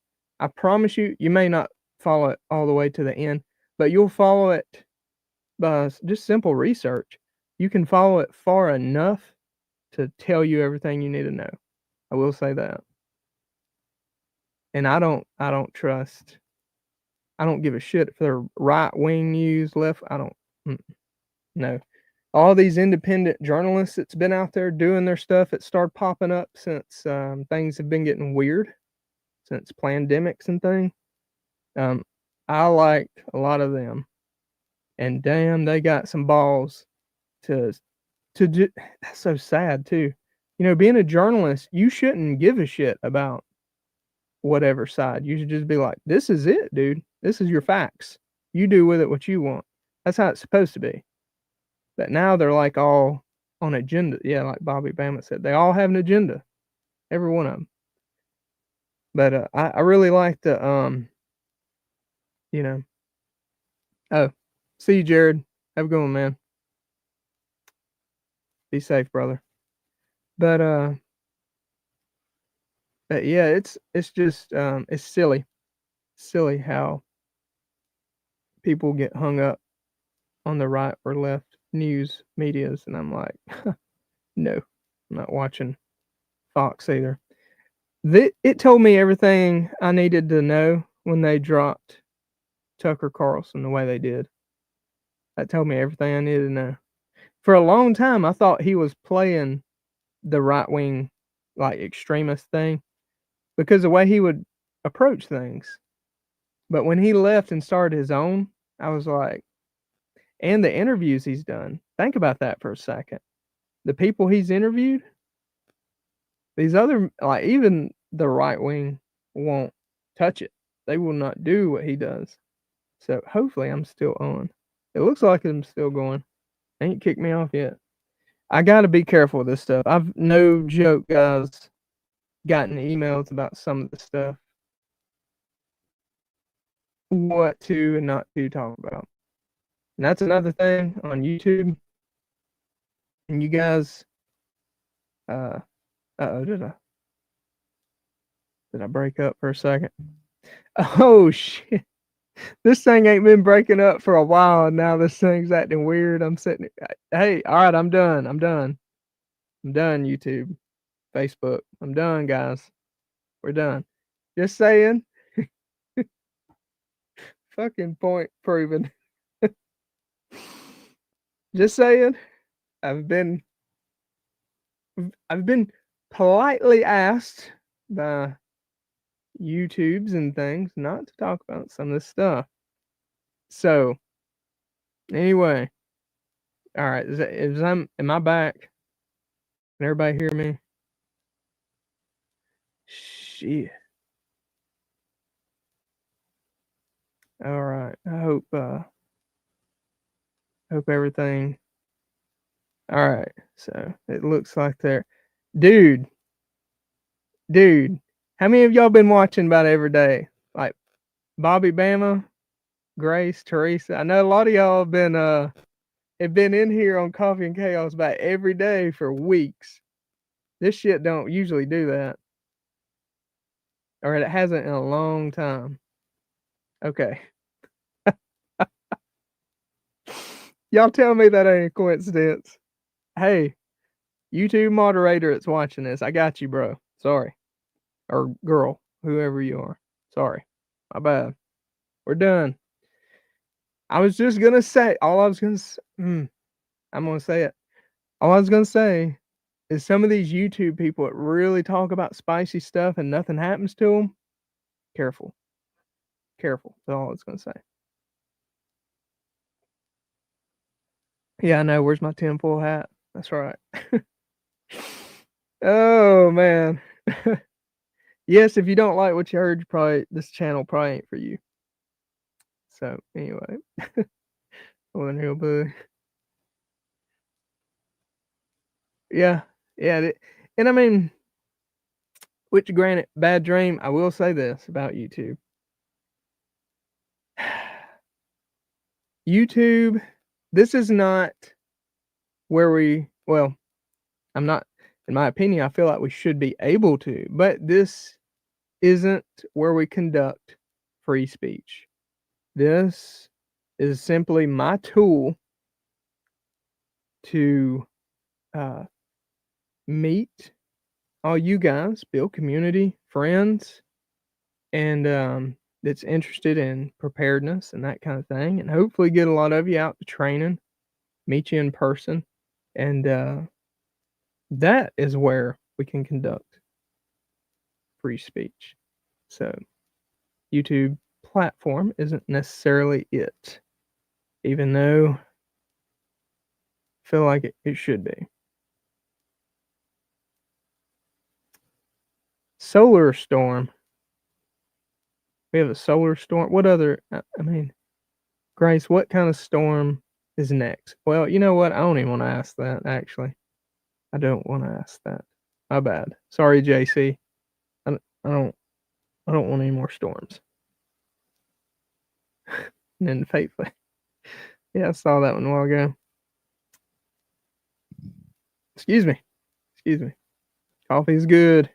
I promise you, you may not follow it all the way to the end, but you'll follow it by just simple research. You can follow it far enough to tell you everything you need to know. I will say that. And I don't trust. I don't give a shit if they're right wing news, left. I don't. No. All these independent journalists that's been out there doing their stuff, it started popping up since things have been getting weird, since pandemics and things. I like a lot of them, and damn, they got some balls to do. That's so sad too. You know, being a journalist, you shouldn't give a shit about whatever side. You should just be like, this is it, dude. This is your facts. You do with it what you want. That's how it's supposed to be. But now they're like all on agenda. Yeah, like Bobby Bama said, they all have an agenda, every one of them. But I really like the you know. Oh, see you, Jared. Have a good one, man. Be safe, brother. But yeah, it's just it's silly how people get hung up on the right or left news medias, and I'm like, no, I'm not watching Fox either. It told me everything I needed to know when they dropped Tucker Carlson the way they did. That told me everything I needed to know. For a long time, I thought he was playing the right wing, like, extremist thing because the way he would approach things. But when he left and started his own, I was like, and the interviews he's done. Think about that for a second. The people he's interviewed, these other, like, even the right wing won't touch it. They will not do what he does. So hopefully I'm still on. It looks like I'm still going. Ain't kicked me off yet. I gotta be careful with this stuff. I've, no joke, guys, gotten emails about some of the stuff. What to and not to talk about. And that's another thing on YouTube. And you guys, uh-oh, did I break up for a second? Oh shit. This thing ain't been breaking up for a while, and now this thing's acting weird. I'm sitting. Hey, all right, I'm done. I'm done, YouTube, Facebook. I'm done, guys. We're done. Just saying. Fucking point proven. Just saying. I've been politely asked by YouTubes and things not to talk about some of this stuff. So anyway, all right. Am I back? Can everybody hear me? Shit. All right. I hope everything. All right. So it looks like dude. How many of y'all been watching about every day? Like Bobby Bama, Grace, Teresa. I know a lot of y'all have been in here on Coffee and Chaos about every day for weeks. This shit don't usually do that. Or it hasn't in a long time. Okay. Y'all tell me that ain't a coincidence. Hey, YouTube moderator that's watching this, I got you, bro. Sorry. Or girl, whoever you are. Sorry. My bad. We're done. I was just gonna say, all I was gonna I'm gonna say it. All I was gonna say is some of these YouTube people that really talk about spicy stuff and nothing happens to them, careful. Careful. That's all I was gonna say. Yeah, I know. Where's my tinfoil hat? That's right. Oh man. Yes, if you don't like what you heard, you probably this channel probably ain't for you. So anyway, Northern Hillbilly. Yeah, yeah, and I mean, which granted, bad dream. I will say this about YouTube. YouTube, this is not where well, I'm not, in my opinion, I feel like we should be able to, but this isn't where we conduct free speech. This is simply my tool to meet all you guys, build community, friends, and that's interested in preparedness and that kind of thing, and hopefully get a lot of you out to training, meet you in person, and that is where we can conduct free speech. So, YouTube platform isn't necessarily it, even though I feel like it should be. Solar storm. We have a solar storm. What other? I mean, Grace, what kind of storm is next? Well, you know what? I don't even want to ask that. Actually, I don't want to ask that. My bad. Sorry, JC. I don't. I don't want any more storms. And then faithfully. Yeah, I saw that one a while ago. Excuse me. Excuse me. Coffee's good.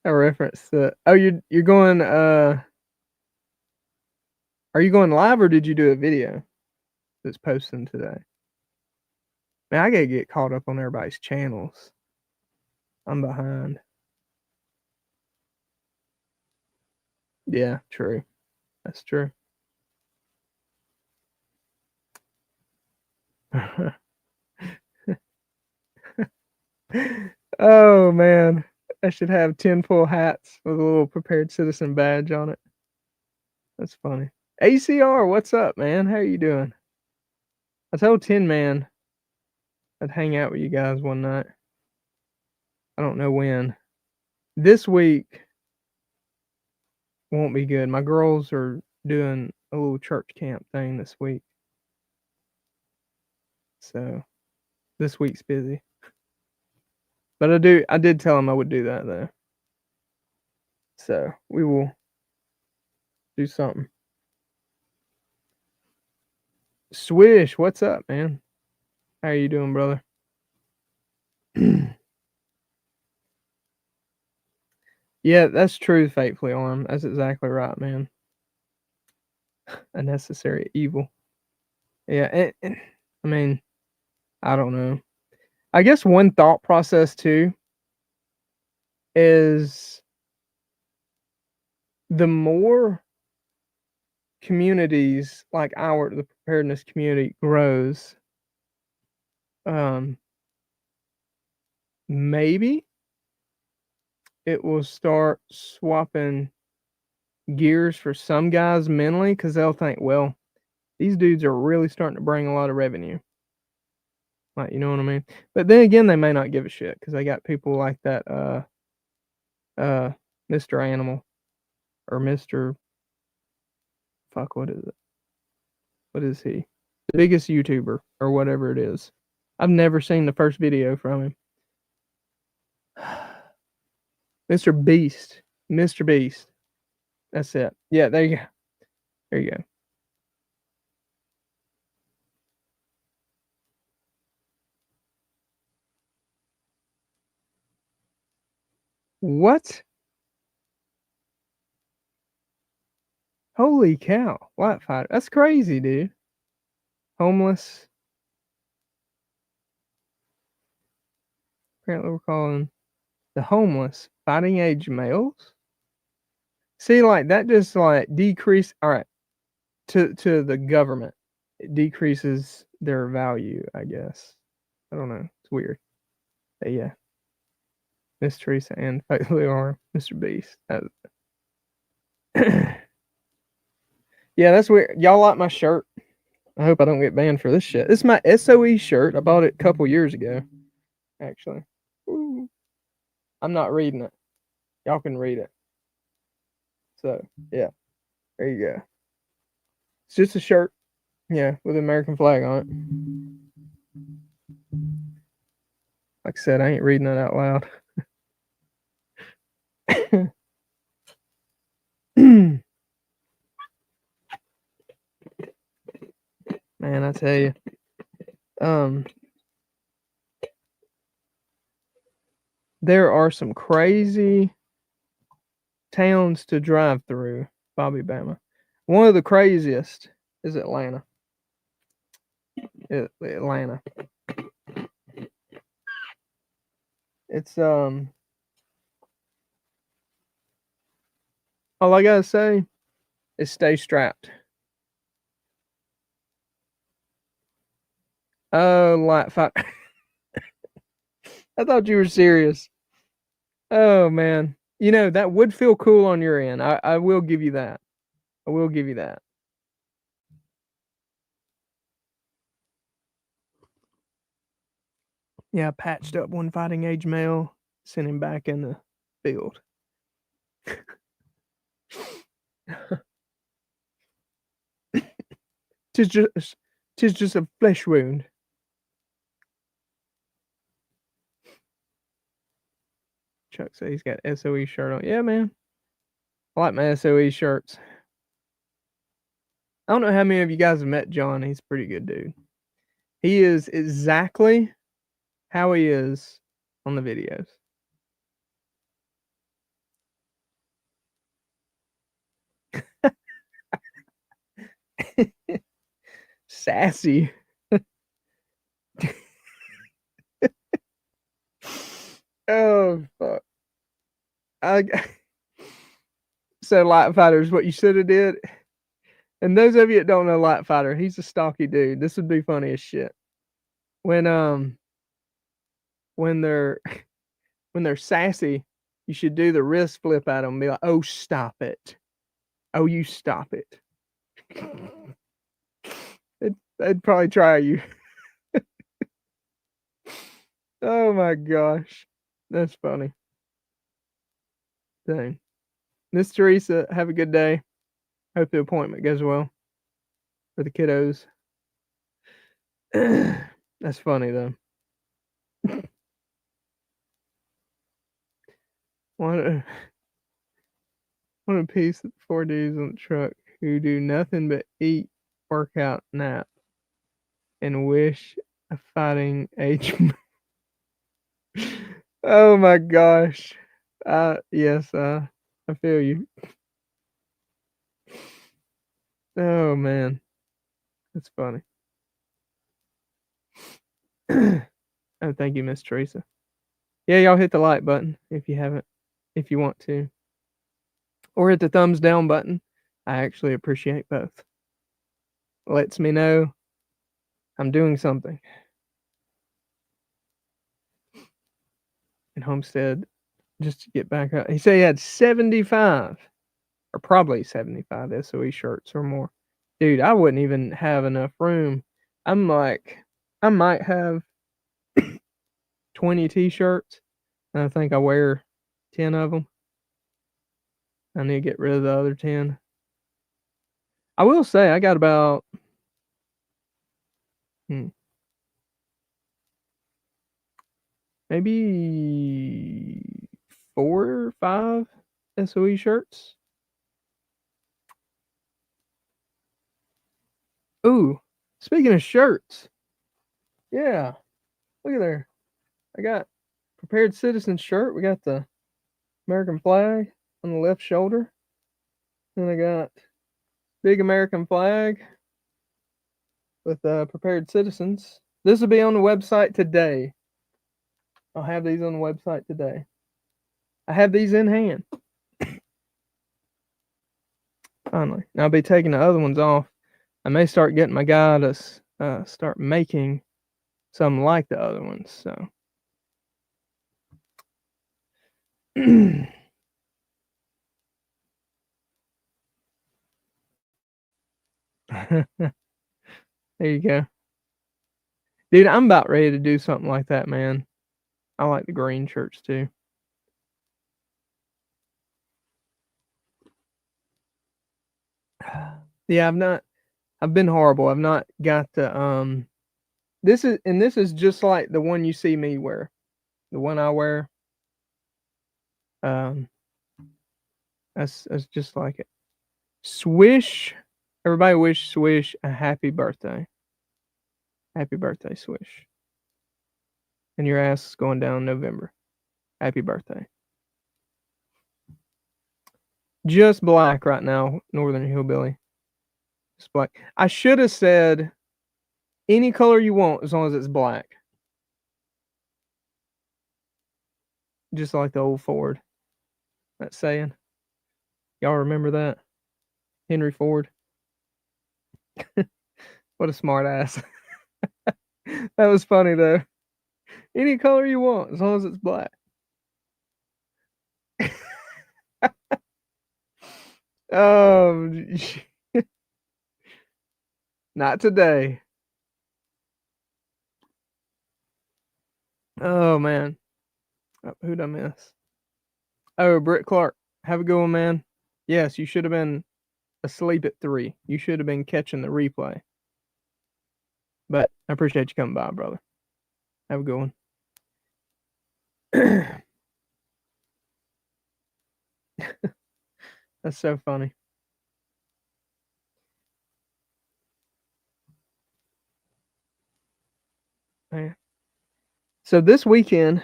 I reference the. Oh, you're going. Are you going live or did you do a video that's posting today? Man, I gotta get caught up on everybody's channels. I'm behind. Yeah, true. That's true. Oh man, I should have tinfoil hats with a little prepared citizen badge on it. That's funny. ACR, what's up, man? How you doing? I told Tin Man I'd hang out with you guys one night. I don't know when. This week won't be good. My girls are doing a little church camp thing this week. So this week's busy. But I did tell them I would do that though. So we will do something. Swish, what's up, man? How you doing, brother? Yeah, that's true, Fatefully Armed. That's exactly right, man. A necessary evil. Yeah, and I mean, I don't know. I guess one thought process too is the more communities like the preparedness community grows, maybe it will start swapping gears for some guys mentally because they'll think, well, these dudes are really starting to bring a lot of revenue. Like, you know what I mean? But then again, they may not give a shit because they got people like that, Mr. Animal or Mr. Fuck, what is it? What is he? The biggest YouTuber or whatever it is. I've never seen the first video from him. Mr. Beast. Mr. Beast. That's it. Yeah, there you go. There you go. What? Holy cow. Light fighter. That's crazy, dude. Homeless. Apparently we're calling the homeless fighting age males. See, like that just like decrease. All right, to the government, it decreases their value. I guess. I don't know. It's weird. But yeah, Miss Teresa and Fatally Armed Mr. Beast. Yeah, that's weird. Y'all like my shirt? I hope I don't get banned for this shit. This is my SOE shirt. I bought it a couple years ago, actually. Ooh. I'm not reading it. Y'all can read it. So yeah, there you go. It's just a shirt, yeah, with an American flag on it. Like I said, I ain't reading it out loud. Man, I tell you, there are some crazy towns to drive through, Bobby Bama. One of the craziest is Atlanta. Atlanta. It's all I gotta say is stay strapped. Oh, light fight. I thought you were serious. Oh man. You know, that would feel cool on your end. I will give you that. I will give you that. Yeah, patched up one fighting age male, sent him back in the field. tis just a flesh wound. Chuck said he's got SOE shirt on. Yeah, man. I like my SOE shirts. I don't know how many of you guys have met John. He's a pretty good dude. He is exactly how he is on the videos. Sassy. Oh fuck. So Light Fighter is what you should have did. And those of you that don't know Light Fighter, he's a stocky dude. This would be funny as shit. When they're when they're sassy, you should do the wrist flip at them and be like, "Oh, stop it! Oh, you stop it!" They'd probably try you. Oh my gosh, that's funny. Dang, Miss Teresa, have a good day. Hope the appointment goes well for the kiddos. That's funny though. What a piece of 4 days on the truck who do nothing but eat, work out, nap, and wish a fighting age. Oh my gosh. Yes, I feel you. Oh man. That's funny. Oh, thank you, Miss Teresa. Yeah, y'all hit the like button if you haven't, if you want to. Or hit the thumbs down button. I actually appreciate both. Lets me know I'm doing something. And Homestead, just to get back up, he said he had 75 or probably 75 SOE shirts or more. Dude, I wouldn't even have enough room. I'm like, I might have 20 t-shirts, and I think I wear 10 of them. I need to get rid of the other 10. I will say I got about maybe 4 or 5 SOE shirts. Ooh, speaking of shirts, yeah, look at there. I got Prepared Citizen shirt. We got the American flag on the left shoulder. Then I got big American flag with prepared citizens. This will be on the website today. I'll have these on the website today. I have these in hand. Finally. And I'll be taking the other ones off. I may start getting my guy to start making some like the other ones. So. There you go. Dude, I'm about ready to do something like that, man. I like the green shirts too. Yeah, I've been horrible. I've not got the this is just like the one you see me wear. The one I wear. Um that's just like it. Swish. Everybody wish Swish a happy birthday. Happy birthday, Swish. And your ass is going down in November. Happy birthday. Just black right now, Northern Hillbilly. Just black. I should have said any color you want as long as it's black. Just like the old Ford. That saying. Y'all remember that? Henry Ford. What a smart ass. That was funny though. Any color you want as long as it's black. Not today. Oh man. Who'd I miss? Oh, Britt Clark. Have a good one, man. Yes, you should have been asleep at 3. You should have been catching the replay. But I appreciate you coming by, brother. Have a good one. That's so funny. Man. So this weekend,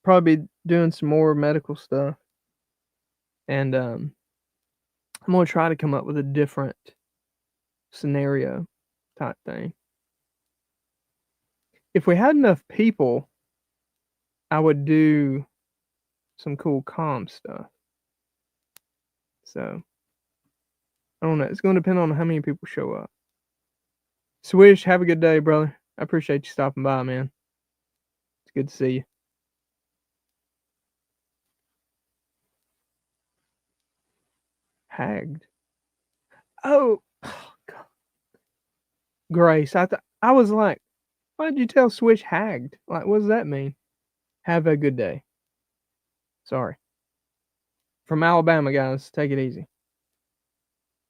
probably doing some more medical stuff. And I'm going to try to come up with a different scenario type thing. If we had enough people, I would do some cool calm stuff. So, I don't know. It's going to depend on how many people show up. Swish, have a good day, brother. I appreciate you stopping by, man. It's good to see you. Hagged. Oh, God. Grace, I was like, why did you tell Swish hagged? Like, what does that mean? Have a good day. Sorry. From Alabama, guys, take it easy.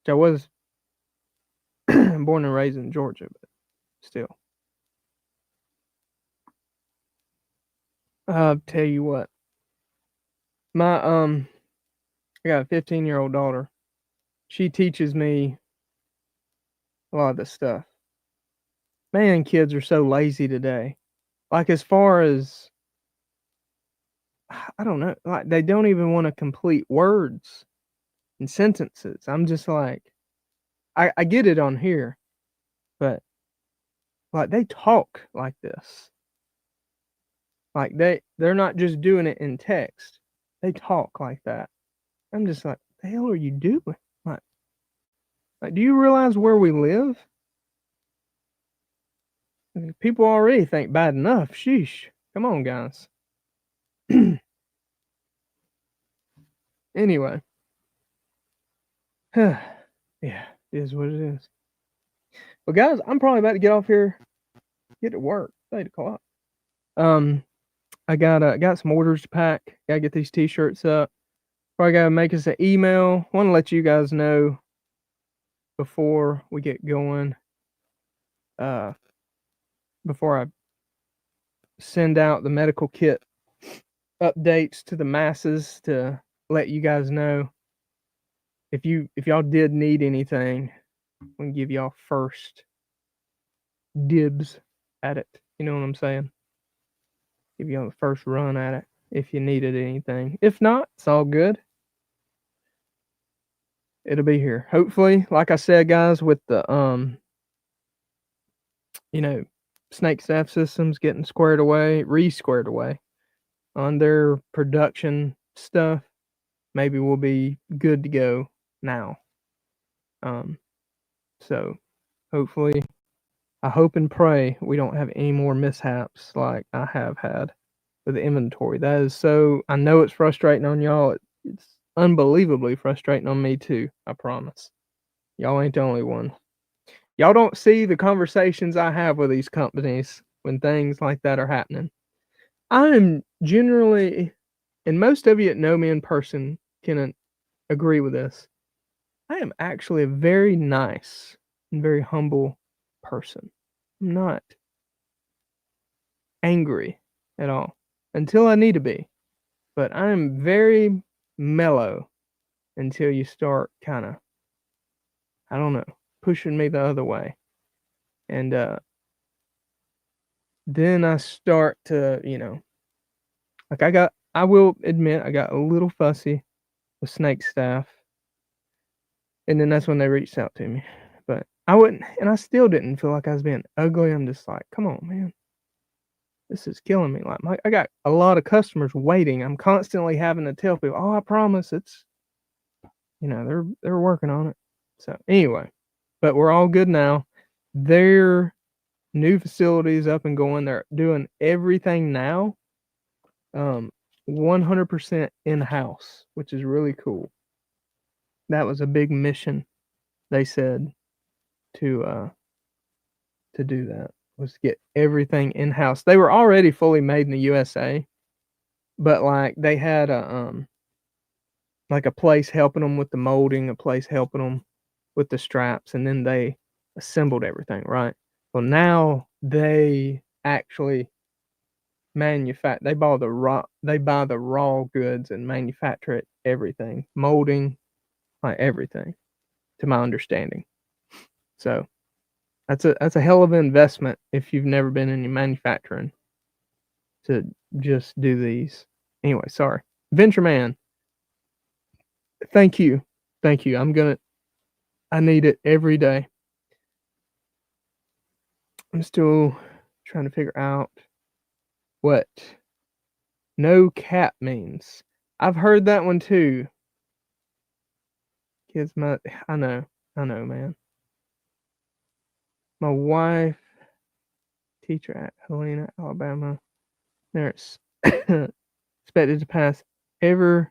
I was born and raised in Georgia, but still. Tell you what. My I got a 15-year-old daughter. She teaches me a lot of this stuff. Man, kids are so lazy today. Like as far as I don't know, like they don't even want to complete words and sentences. I'm just like I get it on here, but like they talk like this. Like they're not just doing it in text. They talk like that. I'm just like, the hell are you doing? Like do you realize where we live? People already think bad enough. Sheesh. Come on, guys. Anyway. Yeah, it is what it is. Well, guys, I'm probably about to get off here, get to work. It's 8 o'clock. I got some orders to pack. Gotta get these t-shirts up. Probably gotta make us an email. Want to let you guys know before we get going. Before I send out the medical kit updates to the masses to let you guys know if y'all did need anything, we can give y'all first dibs at it. You know what I'm saying? Give y'all the first run at it if you needed anything. If not, it's all good. It'll be here. Hopefully, like I said, guys, with the you know, Snake Staff Systems getting squared away on their production stuff, maybe we'll be good to go now. So hopefully, I hope and pray we don't have any more mishaps like I have had with the inventory. That is so. I know it's frustrating on y'all. It's unbelievably frustrating on me too. I promise. Y'all ain't the only one. Y'all don't see the conversations I have with these companies when things like that are happening. I am generally, and most of you that know me in person can agree with this. I am actually a very nice and very humble person. I'm not angry at all until I need to be, but I am very mellow until you start kind of, I don't know, pushing me the other way. And then I start to, like I will admit, I got a little fussy with Snake Staff. And then that's when they reached out to me. But I wouldn't, and I still didn't feel like I was being ugly. I'm just like, come on, man. This is killing me. Like, I got a lot of customers waiting. I'm constantly having to tell people, oh, I promise it's, they're working on it. So anyway, but we're all good now. Their new facilities up and going. They're doing everything now. 100% in-house, which is really cool. That was a big mission, they said, to do that, was to get everything in-house. They were already fully made in the USA, but like they had like a place helping them with the molding, a place helping them with the straps, and then they assembled everything, right? Well, now they actually they buy the raw goods and manufacture it, everything, molding, like everything, to my understanding. So that's a hell of an investment if you've never been in manufacturing to just do these. Anyway, sorry. Venture Man, thank you. I need it every day. I'm still trying to figure out what no cap means. I've heard that one too. I know, man. My wife, teacher at Helena, Alabama, nurse, expected to pass every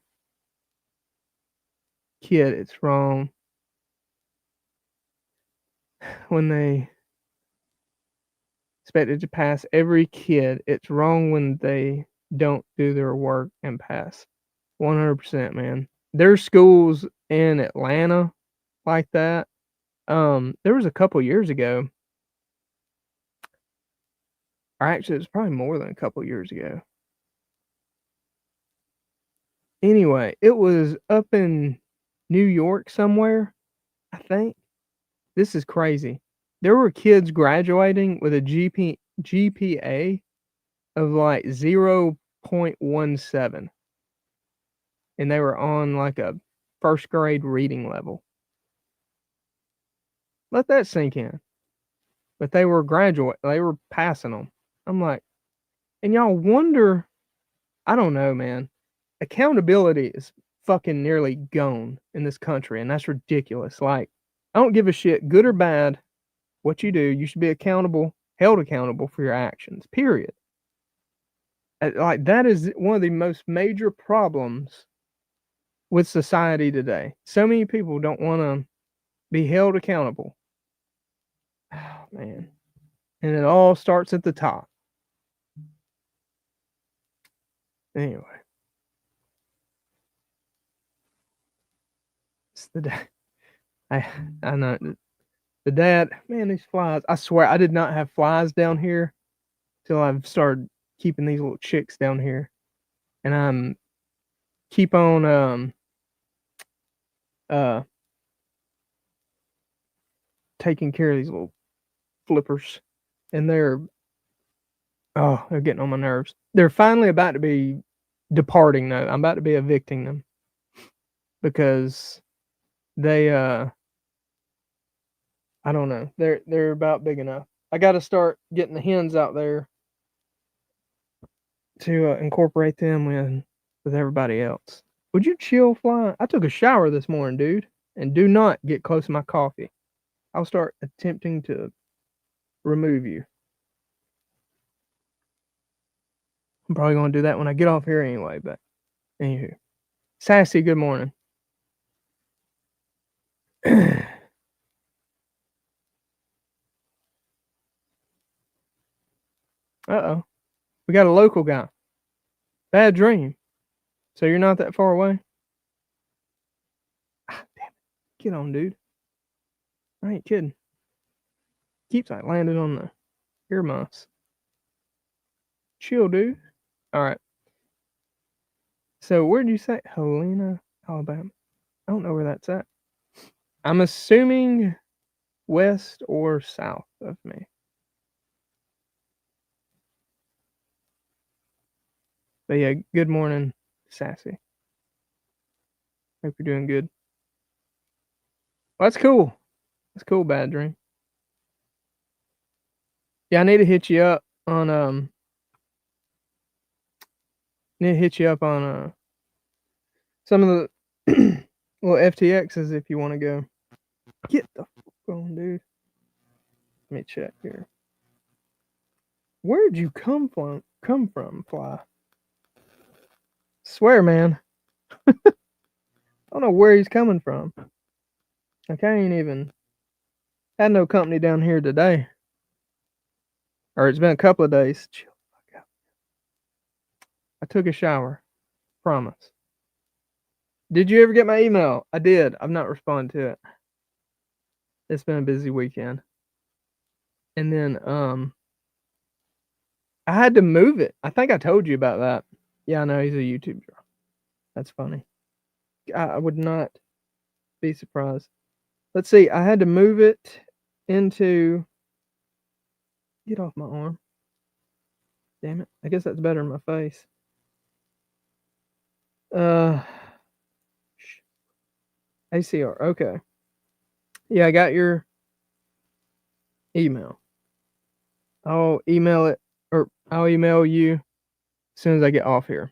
kid. It's wrong when they expected to pass every kid. It's wrong when they don't do their work and pass. 100%, man. There's schools in Atlanta like that. There was a couple years ago, or actually, it was probably more than a couple years ago. Anyway, it was up in New York somewhere, I think. This is crazy. There were kids graduating with a GPA of like 0.17, and they were on like a first grade reading level. Let that sink in. But they were passing them. I'm like, and y'all wonder, I don't know, man. Accountability is fucking nearly gone in this country, and that's ridiculous. Like, I don't give a shit, good or bad, what you do. You should be held accountable for your actions, period. Like, that is one of the most major problems with society today. So many people don't want to be held accountable. Oh, man. And it all starts at the top. Anyway. It's the dad. I know. The dad, man, these flies. I swear I did not have flies down here till I've started keeping these little chicks down here. And I'm keep on taking care of these little flippers. And they're getting on my nerves. They're finally about to be departing though. I'm about to be evicting them because they I don't know. They're about big enough. I got to start getting the hens out there to incorporate them with everybody else. Would you chill, Fly? I took a shower this morning, dude, and do not get close to my coffee. I'll start attempting to remove you. I'm probably going to do that when I get off here anyway, but anywho. Sassy, good morning. Uh-oh. We got a local guy. Bad dream. So you're not that far away? Ah, damn it. Get on, dude. I ain't kidding. Keeps like landing on the earmuffs. Chill, dude. All right. So where did you say? Helena, Alabama. I don't know where that's at. I'm assuming west or south of me. But yeah, good morning, Sassy. Hope you're doing good. Well, that's cool. That's cool, Bad Dream. Yeah, I need to hit you up on some of the little FTXs if you want to go. Get the fuck on, dude. Let me check here. Where'd you come from, Fly? Swear, man. I don't know where he's coming from. Like, I ain't even had no company down here today. Or it's been a couple of days. Chill the fuck out. I took a shower. Promise. Did you ever get my email? I did. I've not responded to it. It's been a busy weekend. And then I had to move it. I think I told you about that. Yeah, I know he's a YouTube draw. That's funny. I would not be surprised. Let's see. I had to move it into. Get off my arm. Damn it. I guess that's better in my face. ACR. Okay. Yeah, I got your email. I'll email it, or I'll email you as soon as I get off here.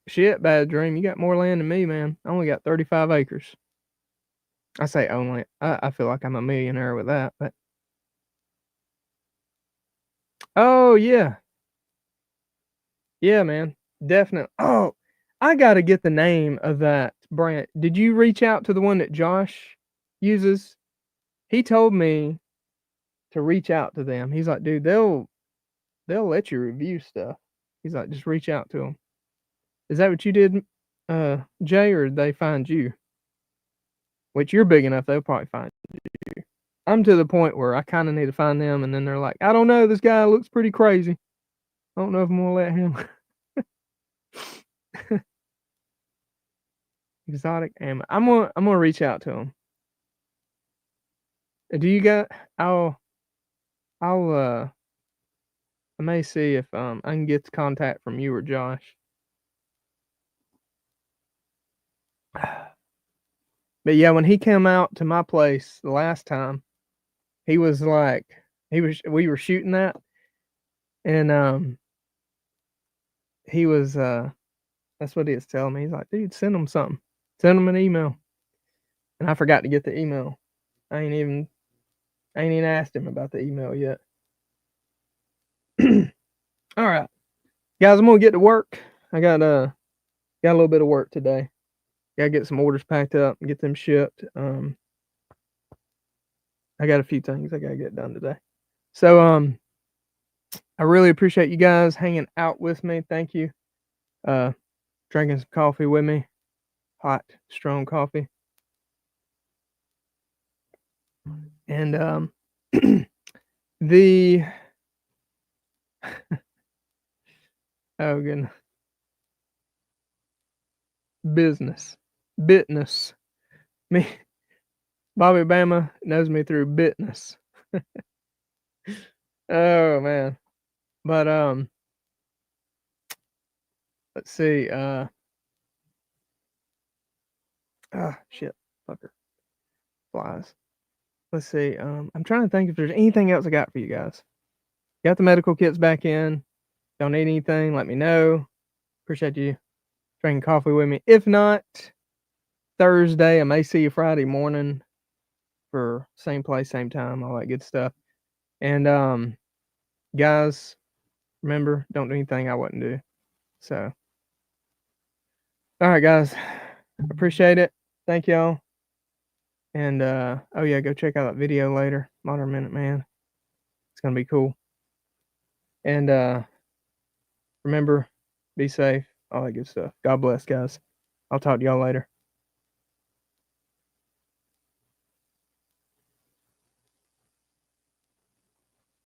Shit, Bad Dream. You got more land than me, man. I only got 35 acres. I say only. I feel like I'm a millionaire with that, but. Oh, yeah. Yeah, man. Definitely. Oh, I got to get the name of that brand. Did you reach out to the one that Josh uses? He told me to reach out to them. He's like, dude, they'll let you review stuff. He's like, just reach out to them. Is that what you did, Jay, or did they find you? Which you're big enough, they'll probably find you. I'm to the point where I kind of need to find them, and then they're like, I don't know, this guy looks pretty crazy. I don't know if I'm gonna let him. Exotic ammo. I'm gonna reach out to him. Do you got? I may see if I can get the contact from you or Josh. But yeah, when he came out to my place the last time, he was like, we were shooting that, and he was that's what he was telling me. He's like, dude, send him something, send him an email, and I forgot to get the email. I ain't even asked him about the email yet. All right, guys, I'm gonna get to work. I got a little bit of work today. Gotta get some orders packed up and get them shipped. I got a few things I gotta get done today. So I really appreciate you guys hanging out with me. Thank you. Drinking some coffee with me. Hot, strong coffee. And the oh goodness. Bitness. Me Bobby Bama knows me through bitness. Oh man. But let's see. Ah, shit. Fucker. Flies. Let's see. I'm trying to think if there's anything else I got for you guys. Got the medical kits back in. Don't need anything, let me know. Appreciate you drinking coffee with me. If not, Thursday, I may see you Friday morning for same place, same time, all that good stuff. And guys, remember, don't do anything I wouldn't do. So, all right, guys, appreciate it. Thank y'all. And oh yeah, go check out that video later, Modern Minute Man. It's gonna be cool. And remember, be safe, all that good stuff. God bless, guys. I'll talk to y'all later.